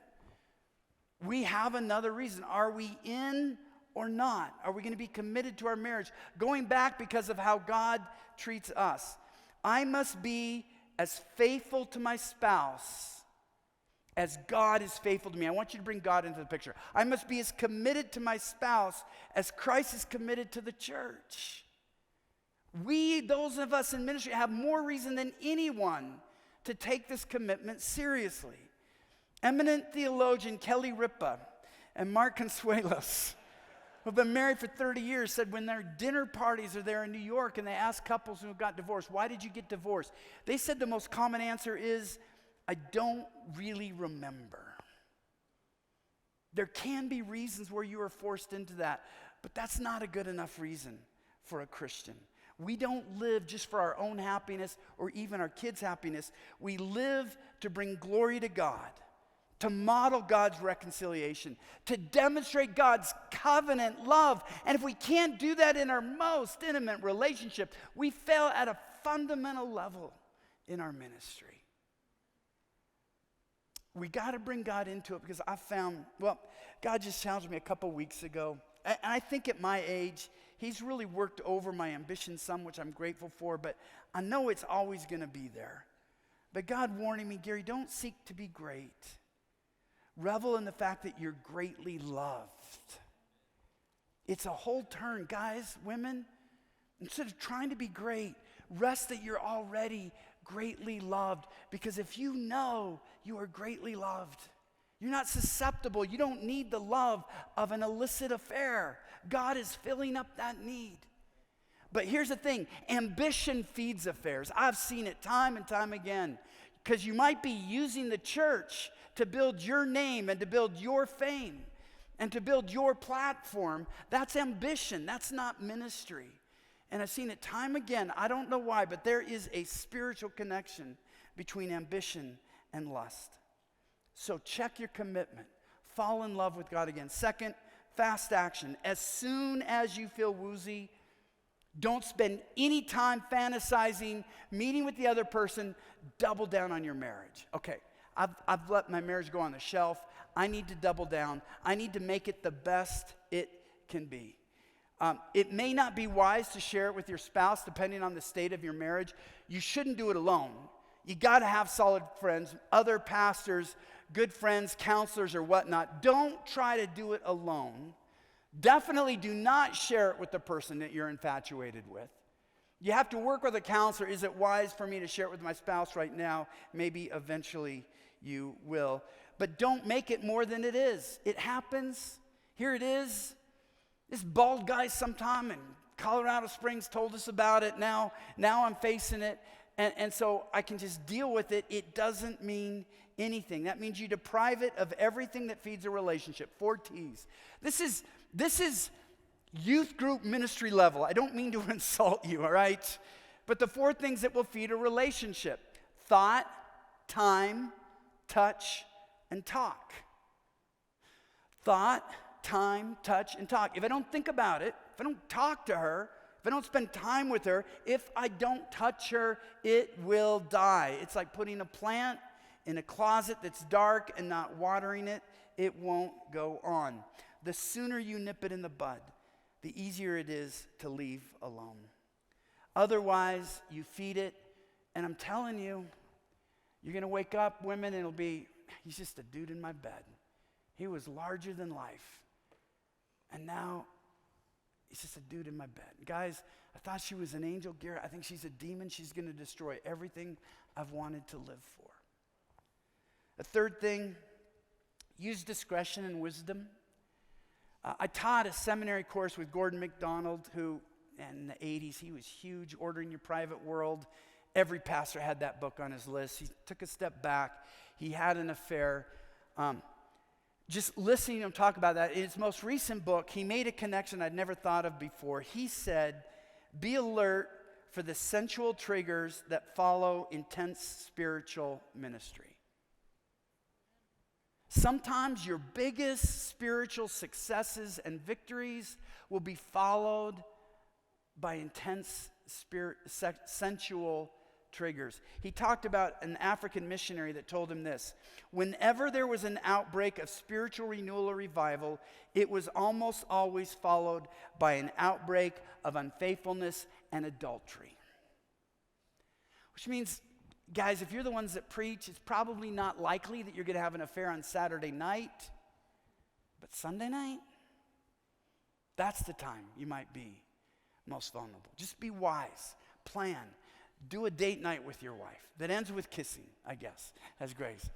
We have another reason. Are we in or not? Are we going to be committed to our marriage? Going back because of how God treats us. I must be as faithful to my spouse as God is faithful to me. I want you to bring God into the picture. I must be as committed to my spouse as Christ is committed to the church. We, those of us in ministry, have more reason than anyone to take this commitment seriously. Eminent theologian Kelly Ripa and Mark Consuelos, who've been married for 30 years, said when their dinner parties are there in New York and they ask couples who got divorced, why did you get divorced? They said the most common answer is, I don't really remember. There can be reasons where you are forced into that, but that's not a good enough reason for a Christian. We don't live just for our own happiness or even our kids' happiness. We live to bring glory to God, to model God's reconciliation, to demonstrate God's covenant love. And if we can't do that in our most intimate relationship, we fail at a fundamental level in our ministry. We got to bring God into it, because I found, God just challenged me a couple weeks ago. And I think at my age, he's really worked over my ambition some, which I'm grateful for, but I know it's always going to be there. But God warning me, Gary, don't seek to be great. Revel in the fact that you're greatly loved. It's a whole turn, guys, women. Instead of trying to be great, rest that you're already greatly loved. Because if you know you are greatly loved, you're not susceptible. You don't need the love of an illicit affair. God is filling up that need. But here's the thing, ambition feeds affairs. I've seen it time and time again. Because you might be using the church to build your name and to build your fame. and to build your platform, that's ambition. That's not ministry. And I've seen it time again. I don't know why, but there is a spiritual connection between ambition and lust. So check your commitment. Fall in love with God again. Second, fast action. As soon as you feel woozy, don't spend any time fantasizing, meeting with the other person. Double down on your marriage. Okay, I've let my marriage go on the shelf. I need to double down. I need to make it the best it can be. It may not be wise to share it with your spouse, depending on the state of your marriage. You shouldn't do it alone. You got to have solid friends, other pastors, good friends, counselors, or whatnot. Don't try to do it alone. Definitely do not share it with the person that you're infatuated with. You have to work with a counselor. Is it wise for me to share it with my spouse right now? Maybe eventually you will. But don't make it more than it is. It happens. Here it is. This bald guy sometime in Colorado Springs told us about it. Now I'm facing it. And so I can just deal with it. It doesn't mean anything. That means you deprive it of everything that feeds a relationship. 4 T's. This is youth group ministry level. I don't mean to insult you, all right? But the 4 things that will feed a relationship: thought, time, touch, and talk. Thought, time, touch, and talk. If I don't think about it, if I don't talk to her, if I don't spend time with her, if I don't touch her, it will die. It's like putting a plant in a closet that's dark and not watering it. It won't go on. The sooner you nip it in the bud, the easier it is to leave alone. Otherwise, you feed it, and I'm telling you, you're going to wake up, women, and it'll be, he's just a dude in my bed. He was larger than life. And now, he's just a dude in my bed. Guys, I thought she was an angel. Garrett, I think she's a demon. She's going to destroy everything I've wanted to live for. The third thing, use discretion and wisdom. I taught a seminary course with Gordon MacDonald, who in the 80s, he was huge, Ordering Your Private World. Every pastor had that book on his list. He took a step back. He had an affair. Just listening to him talk about that, in his most recent book, he made a connection I'd never thought of before. He said, be alert for the sensual triggers that follow intense spiritual ministry. Sometimes your biggest spiritual successes and victories will be followed by intense sensual triggers. He talked about an African missionary that told him this: whenever there was an outbreak of spiritual renewal or revival, it was almost always followed by an outbreak of unfaithfulness and adultery. Which means, guys, if you're the ones that preach, it's probably not likely that you're going to have an affair on Saturday night, but Sunday night, that's the time you might be most vulnerable. Just be wise. Plan. Do a date night with your wife that ends with kissing, I guess, as Grace.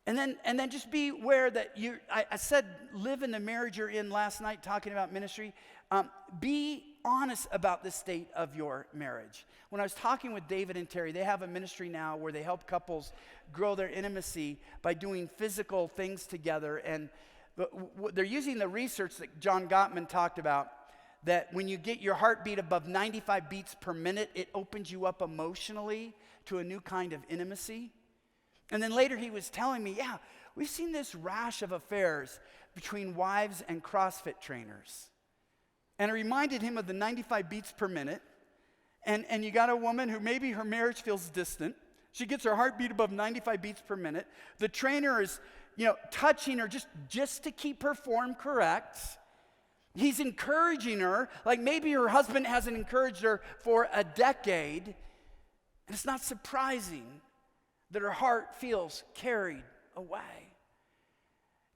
And then just be aware that I said live in the marriage you're in last night, talking about ministry. Be honest about the state of your marriage. When I was talking with David and Terry, they have a ministry now where they help couples grow their intimacy by doing physical things together. And they're using the research that John Gottman talked about, that when you get your heartbeat above 95 beats per minute, it opens you up emotionally to a new kind of intimacy. And then later he was telling me, yeah, we've seen this rash of affairs between wives and CrossFit trainers. And I reminded him of the 95 beats per minute. And you got a woman who maybe her marriage feels distant. She gets her heartbeat above 95 beats per minute. The trainer is, touching her just to keep her form correct. He's encouraging her, like maybe her husband hasn't encouraged her for a decade. And it's not surprising that her heart feels carried away.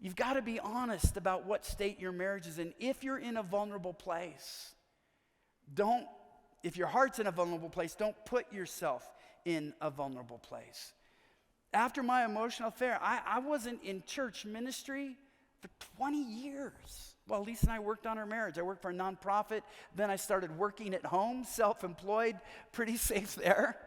You've got to be honest about what state your marriage is in. If you're in a vulnerable place, if your heart's in a vulnerable place, don't put yourself in a vulnerable place. After my emotional affair, I wasn't in church ministry for 20 years. Well, Lisa and I worked on our marriage. I worked for a nonprofit. Then I started working at home, self-employed, pretty safe there.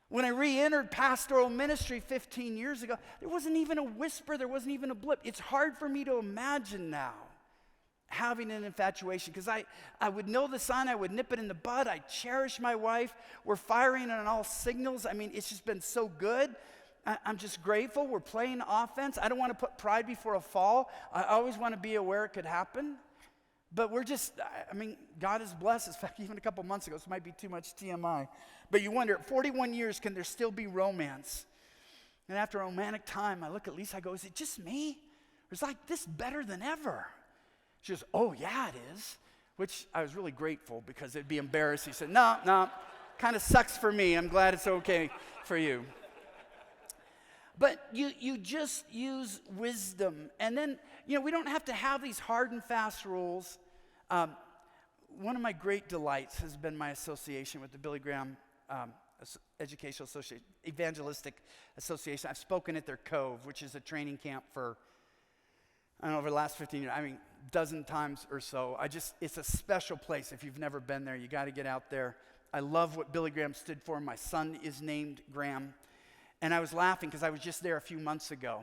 When I re-entered pastoral ministry 15 years ago, there wasn't even a whisper, there wasn't even a blip. It's hard for me to imagine now having an infatuation, because I would know the sign, I would nip it in the bud. I cherish my wife. We're firing on all signals. I mean, it's just been so good. I'm just grateful. We're playing offense. I don't want to put pride before a fall. I always want to be aware it could happen. But we're just, I mean, God is blessed. In fact, even a couple months ago, this might be too much TMI. But you wonder, at 41 years, can there still be romance? And after a romantic time, I look at Lisa, I go, is it just me? Or is like this better than ever? She goes, oh, yeah, it is. Which I was really grateful, because it'd be embarrassing. She said, no, kind of sucks for me. I'm glad it's okay for you. But you just use wisdom. And then, we don't have to have these hard and fast rules. One of my great delights has been my association with the Billy Graham Educational Association, Evangelistic Association. I've spoken at their Cove, which is a training camp for, I don't know, over the last 15 years, a dozen times or so. It's a special place. If you've never been there, you got to get out there. I love what Billy Graham stood for. My son is named Graham. And I was laughing because I was just there a few months ago.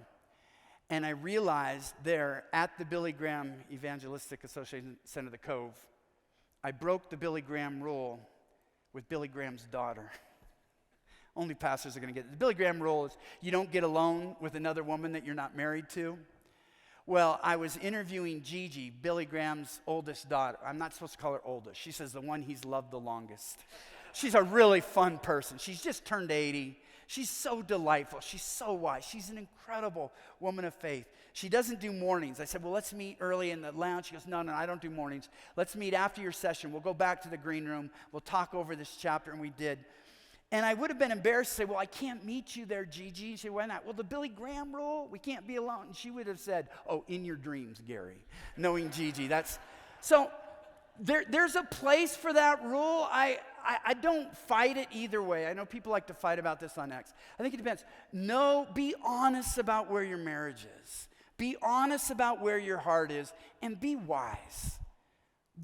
And I realized there at the Billy Graham Evangelistic Association Center, the Cove, I broke the Billy Graham rule with Billy Graham's daughter. Only pastors are going to get it. The Billy Graham rule is you don't get alone with another woman that you're not married to. Well, I was interviewing Gigi, Billy Graham's oldest daughter. I'm not supposed to call her oldest. She says the one he's loved the longest. She's a really fun person. She's just turned 80. She's so delightful. She's so wise. She's an incredible woman of faith. She doesn't do mornings. I said, well, let's meet early in the lounge. She goes, no, I don't do mornings. Let's meet after your session. We'll go back to the green room. We'll talk over this chapter, and we did. And I would have been embarrassed to say, well, I can't meet you there, Gigi. She said, why not? Well, the Billy Graham rule, we can't be alone. And she would have said, oh, in your dreams, Gary, knowing Gigi. So there's a place for that rule. I don't fight it either way. I know people like to fight about this on X. I think it depends. No, be honest about where your marriage is. Be honest about where your heart is, and be wise.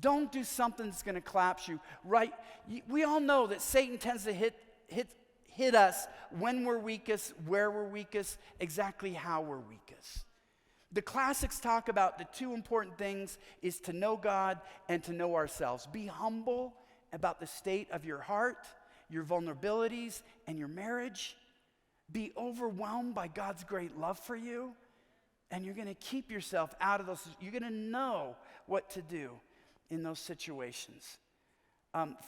Don't do something that's going to collapse you. Right? We all know that Satan tends to hit us when we're weakest, where we're weakest, exactly how we're weakest. The classics talk about the two important things is to know God and to know ourselves. Be humble about the state of your heart, your vulnerabilities, and your marriage. Be overwhelmed by God's great love for you, and you're going to keep yourself out of those. You're going to know what to do in those situations.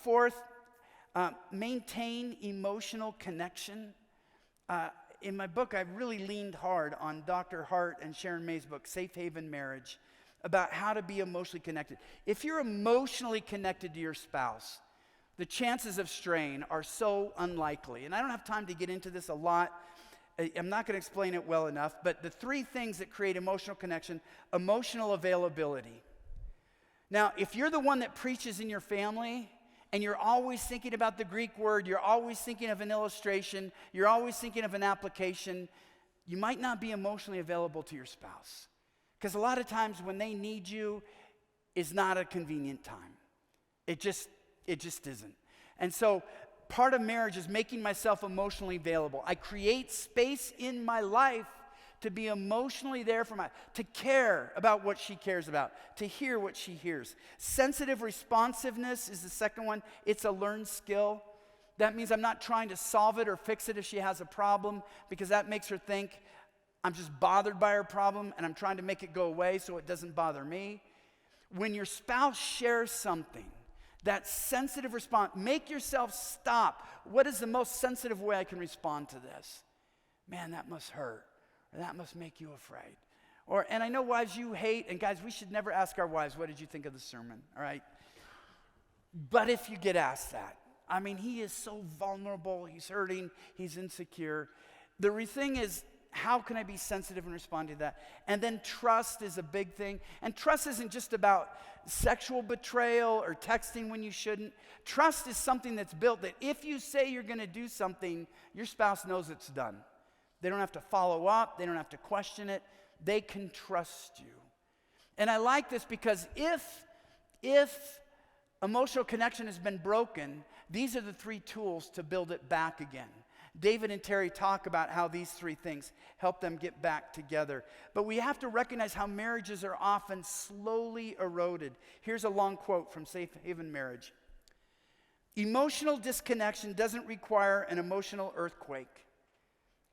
Fourth, maintain emotional connection. In my book, I've really leaned hard on Dr. Hart and Sharon May's book, Safe Haven Marriage, about how to be emotionally connected. If you're emotionally connected to your spouse, the chances of straying are so unlikely. And I don't have time to get into this a lot. I'm not going to explain it well enough, but the three things that create emotional connection: emotional availability. Now, if you're the one that preaches in your family, and you're always thinking about the Greek word, you're always thinking of an illustration, you're always thinking of an application, you might not be emotionally available to your spouse. Because a lot of times when they need you, is not a convenient time. It just isn't. And so part of marriage is making myself emotionally available. I create space in my life to be emotionally there for to care about what she cares about, to hear what she hears. Sensitive responsiveness is the second one. It's a learned skill. That means I'm not trying to solve it or fix it if she has a problem, because that makes her think I'm just bothered by her problem and I'm trying to make it go away so it doesn't bother me. When your spouse shares something, that sensitive response, make yourself stop. What is the most sensitive way I can respond to this? Man, that must hurt. Or that must make you afraid. And I know wives you hate, and guys, we should never ask our wives, what did you think of the sermon, all right? But if you get asked that, he is so vulnerable, he's hurting, he's insecure. The thing is, how can I be sensitive and respond to that? And then trust is a big thing. And trust isn't just about sexual betrayal or texting when you shouldn't. Trust is something that's built that if you say you're going to do something, your spouse knows it's done. They don't have to follow up. They don't have to question it. They can trust you. And I like this because if emotional connection has been broken, these are the three tools to build it back again. David and Terry talk about how these three things help them get back together. But we have to recognize how marriages are often slowly eroded. Here's a long quote from Safe Haven Marriage. Emotional disconnection doesn't require an emotional earthquake.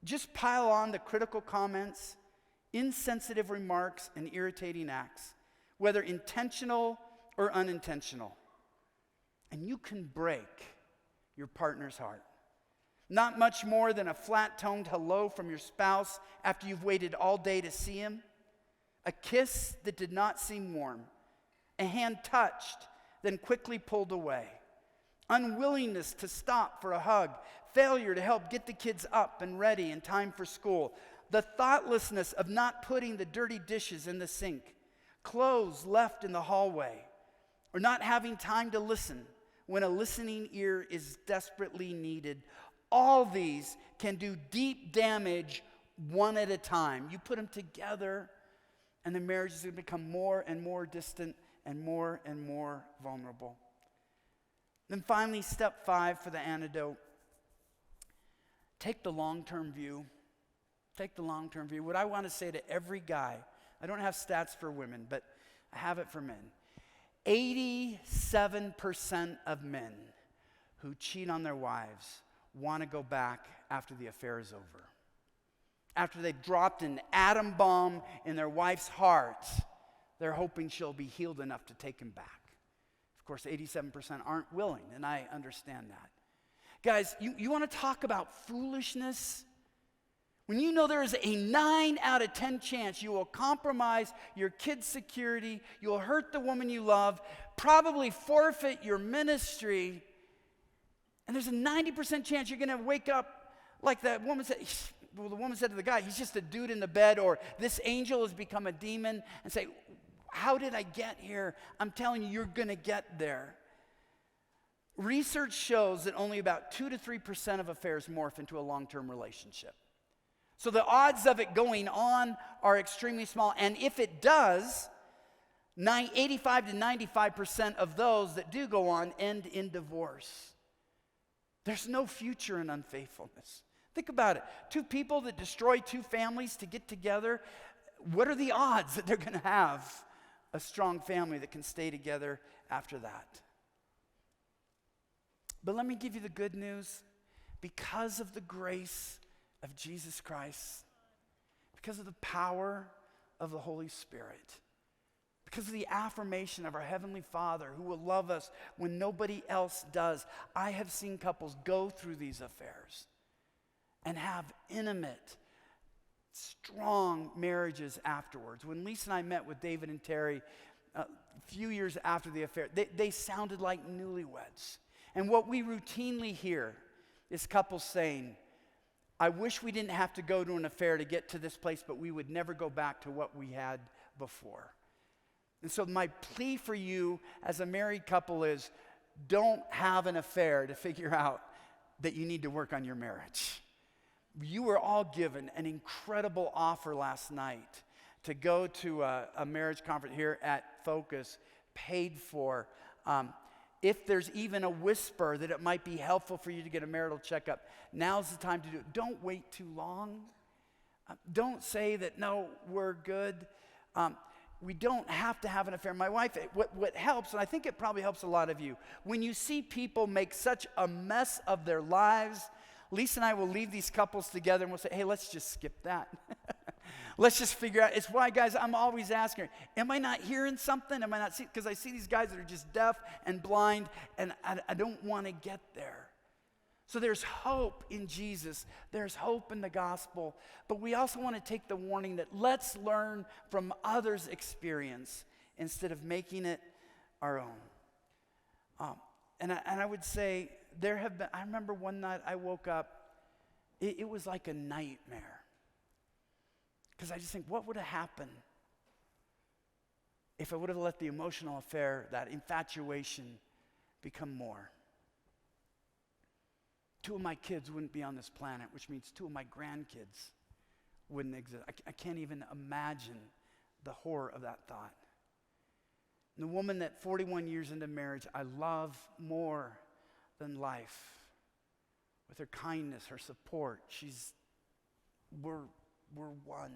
Just pile on the critical comments, insensitive remarks, and irritating acts, whether intentional or unintentional. And you can break your partner's heart. Not much more than a flat-toned hello from your spouse after you've waited all day to see him. A kiss that did not seem warm. A hand touched, then quickly pulled away. Unwillingness to stop for a hug. Failure to help get the kids up and ready in time for school. The thoughtlessness of not putting the dirty dishes in the sink. Clothes left in the hallway. Or not having time to listen when a listening ear is desperately needed. All these can do deep damage one at a time. You put them together, and the marriage is going to become more and more distant and more vulnerable. Then finally, step 5 for the antidote. Take the long-term view. Take the long-term view. What I want to say to every guy, I don't have stats for women, but I have it for men. 87% of men who cheat on their wives want to go back after the affair is over. After they've dropped an atom bomb in their wife's heart, they're hoping she'll be healed enough to take him back. Of course, 87% aren't willing, and I understand that. Guys, you want to talk about foolishness? When you know there is a 9 out of 10 chance you will compromise your kids' security, you'll hurt the woman you love, probably forfeit your ministry, and there's a 90% chance you're going to wake up like that woman said, well, the woman said to the guy, he's just a dude in the bed, or this angel has become a demon, and say, how did I get here? I'm telling you, you're going to get there. Research shows that only about 2 to 3% of affairs morph into a long-term relationship. So the odds of it going on are extremely small. And if it does, 85 to 95% of those that do go on end in divorce. There's no future in unfaithfulness. Think about it. 2 people that destroy 2 families to get together, what are the odds that they're going to have a strong family that can stay together after that? But let me give you the good news. Because of the grace of Jesus Christ, because of the power of the Holy Spirit, because of the affirmation of our Heavenly Father who will love us when nobody else does, I have seen couples go through these affairs and have intimate, strong marriages afterwards. When Lisa and I met with David and Terry a few years after the affair, they sounded like newlyweds. And what we routinely hear is couples saying, I wish we didn't have to go to an affair to get to this place, but we would never go back to what we had before. And so my plea for you as a married couple is, don't have an affair to figure out that you need to work on your marriage. You were all given an incredible offer last night to go to a marriage conference here at Focus, paid for. If there's even a whisper that it might be helpful for you to get a marital checkup, now's the time to do it. Don't wait too long. Don't say that, no, we're good. We don't have to have an affair. My wife, what helps, and I think it probably helps a lot of you, when you see people make such a mess of their lives, Lisa and I will leave these couples together and we'll say, hey, let's just skip that. Let's just figure out. It's why, guys, I'm always asking her, am I not hearing something? Am I not seeing? Because I see these guys that are just deaf and blind, and I don't want to get there. So there's hope in Jesus. There's hope in the gospel. But we also want to take the warning that let's learn from others' experience instead of making it our own. And I would say there have been, I remember one night I woke up, it was like a nightmare. Because I just think, what would have happened if I would have let the emotional affair, that infatuation, become more? 2 of my kids wouldn't be on this planet, which means 2 of my grandkids wouldn't exist. I can't even imagine the horror of that thought. And the woman that 41 years into marriage I love more than life with her kindness, her support. We're one.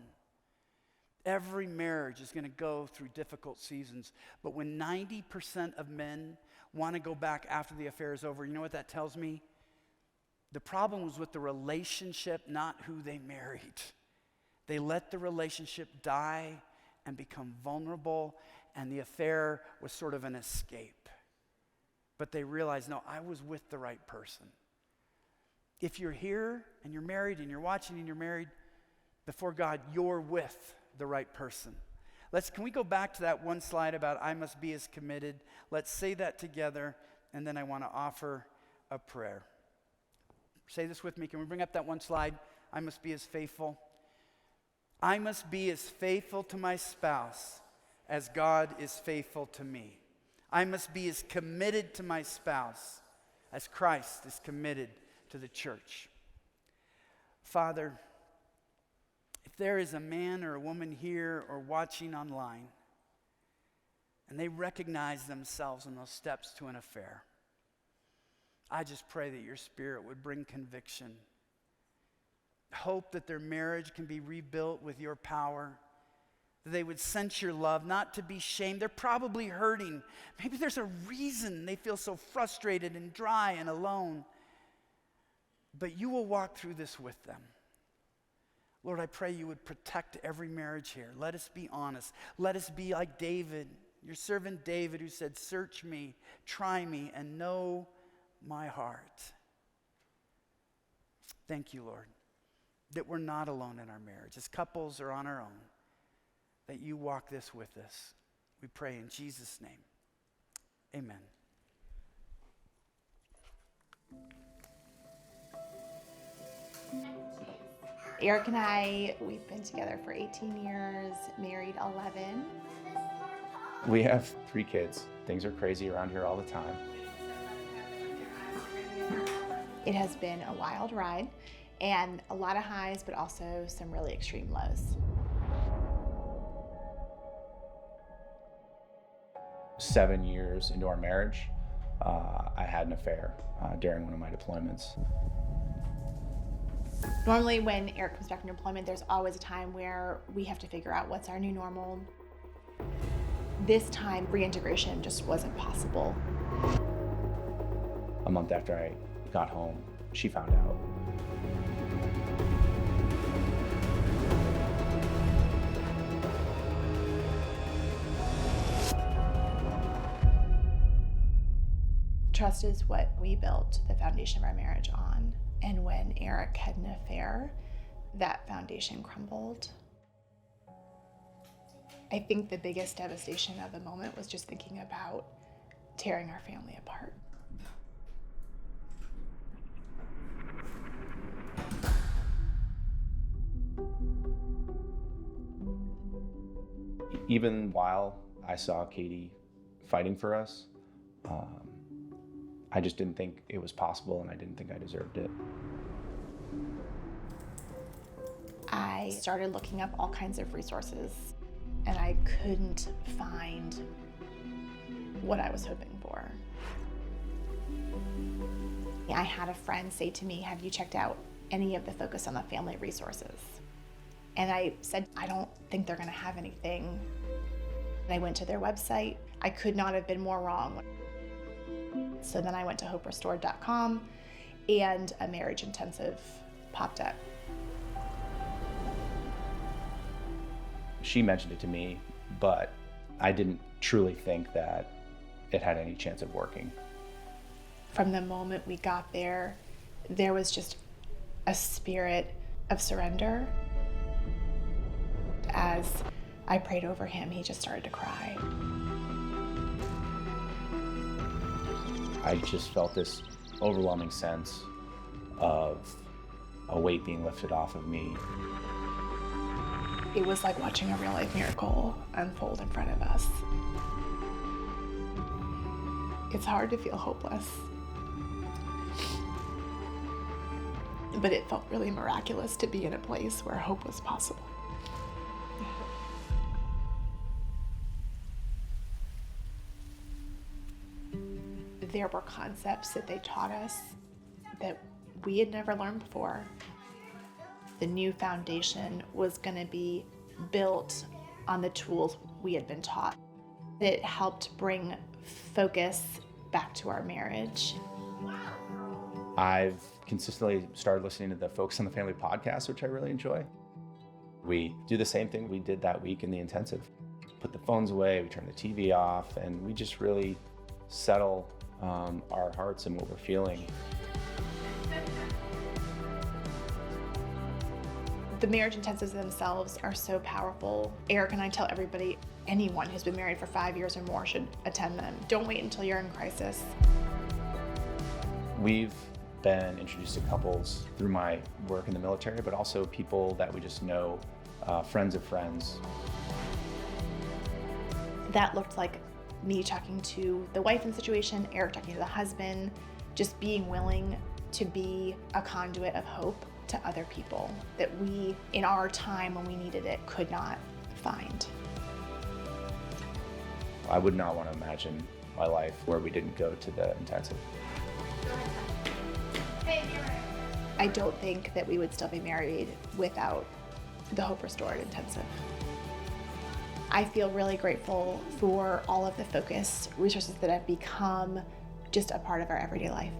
Every marriage is going to go through difficult seasons, but when 90% of men want to go back after the affair is over, you know what that tells me? The problem was with the relationship, not who they married. They let the relationship die and become vulnerable, and the affair was sort of an escape. But they realized, no, I was with the right person. If you're here and you're married and you're watching and you're married, before God, you're with the right person. Can we go back to that one slide about I must be as committed? Let's say that together, and then I want to offer a prayer. Say this with me. Can we bring up that one slide? I must be as faithful. I must be as faithful to my spouse as God is faithful to me. I must be as committed to my spouse as Christ is committed to the church. Father, if there is a man or a woman here or watching online, and they recognize themselves in those steps to an affair, I just pray that your Spirit would bring conviction. Hope that their marriage can be rebuilt with your power. That they would sense your love, not to be shamed. They're probably hurting. Maybe there's a reason they feel so frustrated and dry and alone. But you will walk through this with them. Lord, I pray you would protect every marriage here. Let us be honest. Let us be like David, your servant David, who said, search me, try me, and know my heart. Thank you, Lord, that we're not alone in our marriage. As couples or on our own, that you walk this with us. We pray in Jesus' name. Amen. Eric and I, we've been together for 18 years, married 11. We have 3 kids. Things are crazy around here all the time. It has been a wild ride and a lot of highs, but also some really extreme lows. 7 years into our marriage, I had an affair during one of my deployments. Normally when Eric comes back from deployment, there's always a time where we have to figure out what's our new normal. This time, reintegration just wasn't possible. A month after I got home, she found out. Trust is what we built the foundation of our marriage on. And when Eric had an affair, that foundation crumbled. I think the biggest devastation of the moment was just thinking about tearing our family apart. Even while I saw Katie fighting for us, I just didn't think it was possible, and I didn't think I deserved it. I started looking up all kinds of resources, and I couldn't find what I was hoping for. I had a friend say to me, have you checked out any of the Focus on the Family resources? And I said, I don't think they're gonna have anything. And I went to their website. I could not have been more wrong. So then I went to hoperestored.com, and a marriage intensive popped up. She mentioned it to me, but I didn't truly think that it had any chance of working. From the moment we got there, there was just a spirit of surrender. As I prayed over him, he just started to cry. I just felt this overwhelming sense of a weight being lifted off of me. It was like watching a real life miracle unfold in front of us. It's hard to feel hopeless, but it felt really miraculous to be in a place where hope was possible. There were concepts that they taught us that we had never learned before. The new foundation was going to be built on the tools we had been taught. It helped bring focus back to our marriage. I've consistently started listening to the Focus on the Family podcast, which I really enjoy. We do the same thing we did that week in the intensive. Put the phones away, we turn the TV off, and we just really settle our hearts and what we're feeling. The marriage intensives themselves are so powerful. Eric and I tell everybody, anyone who's been married for 5 years or more should attend them. Don't wait until you're in crisis. We've been introduced to couples through my work in the military, but also people that we just know, friends of friends. That looked like me talking to the wife in the situation, Eric talking to the husband, just being willing to be a conduit of hope to other people that we, in our time when we needed it, could not find. I would not want to imagine my life where we didn't go to the intensive. I don't think that we would still be married without the Hope Restored Intensive. I feel really grateful for all of the focus resources that have become just a part of our everyday life.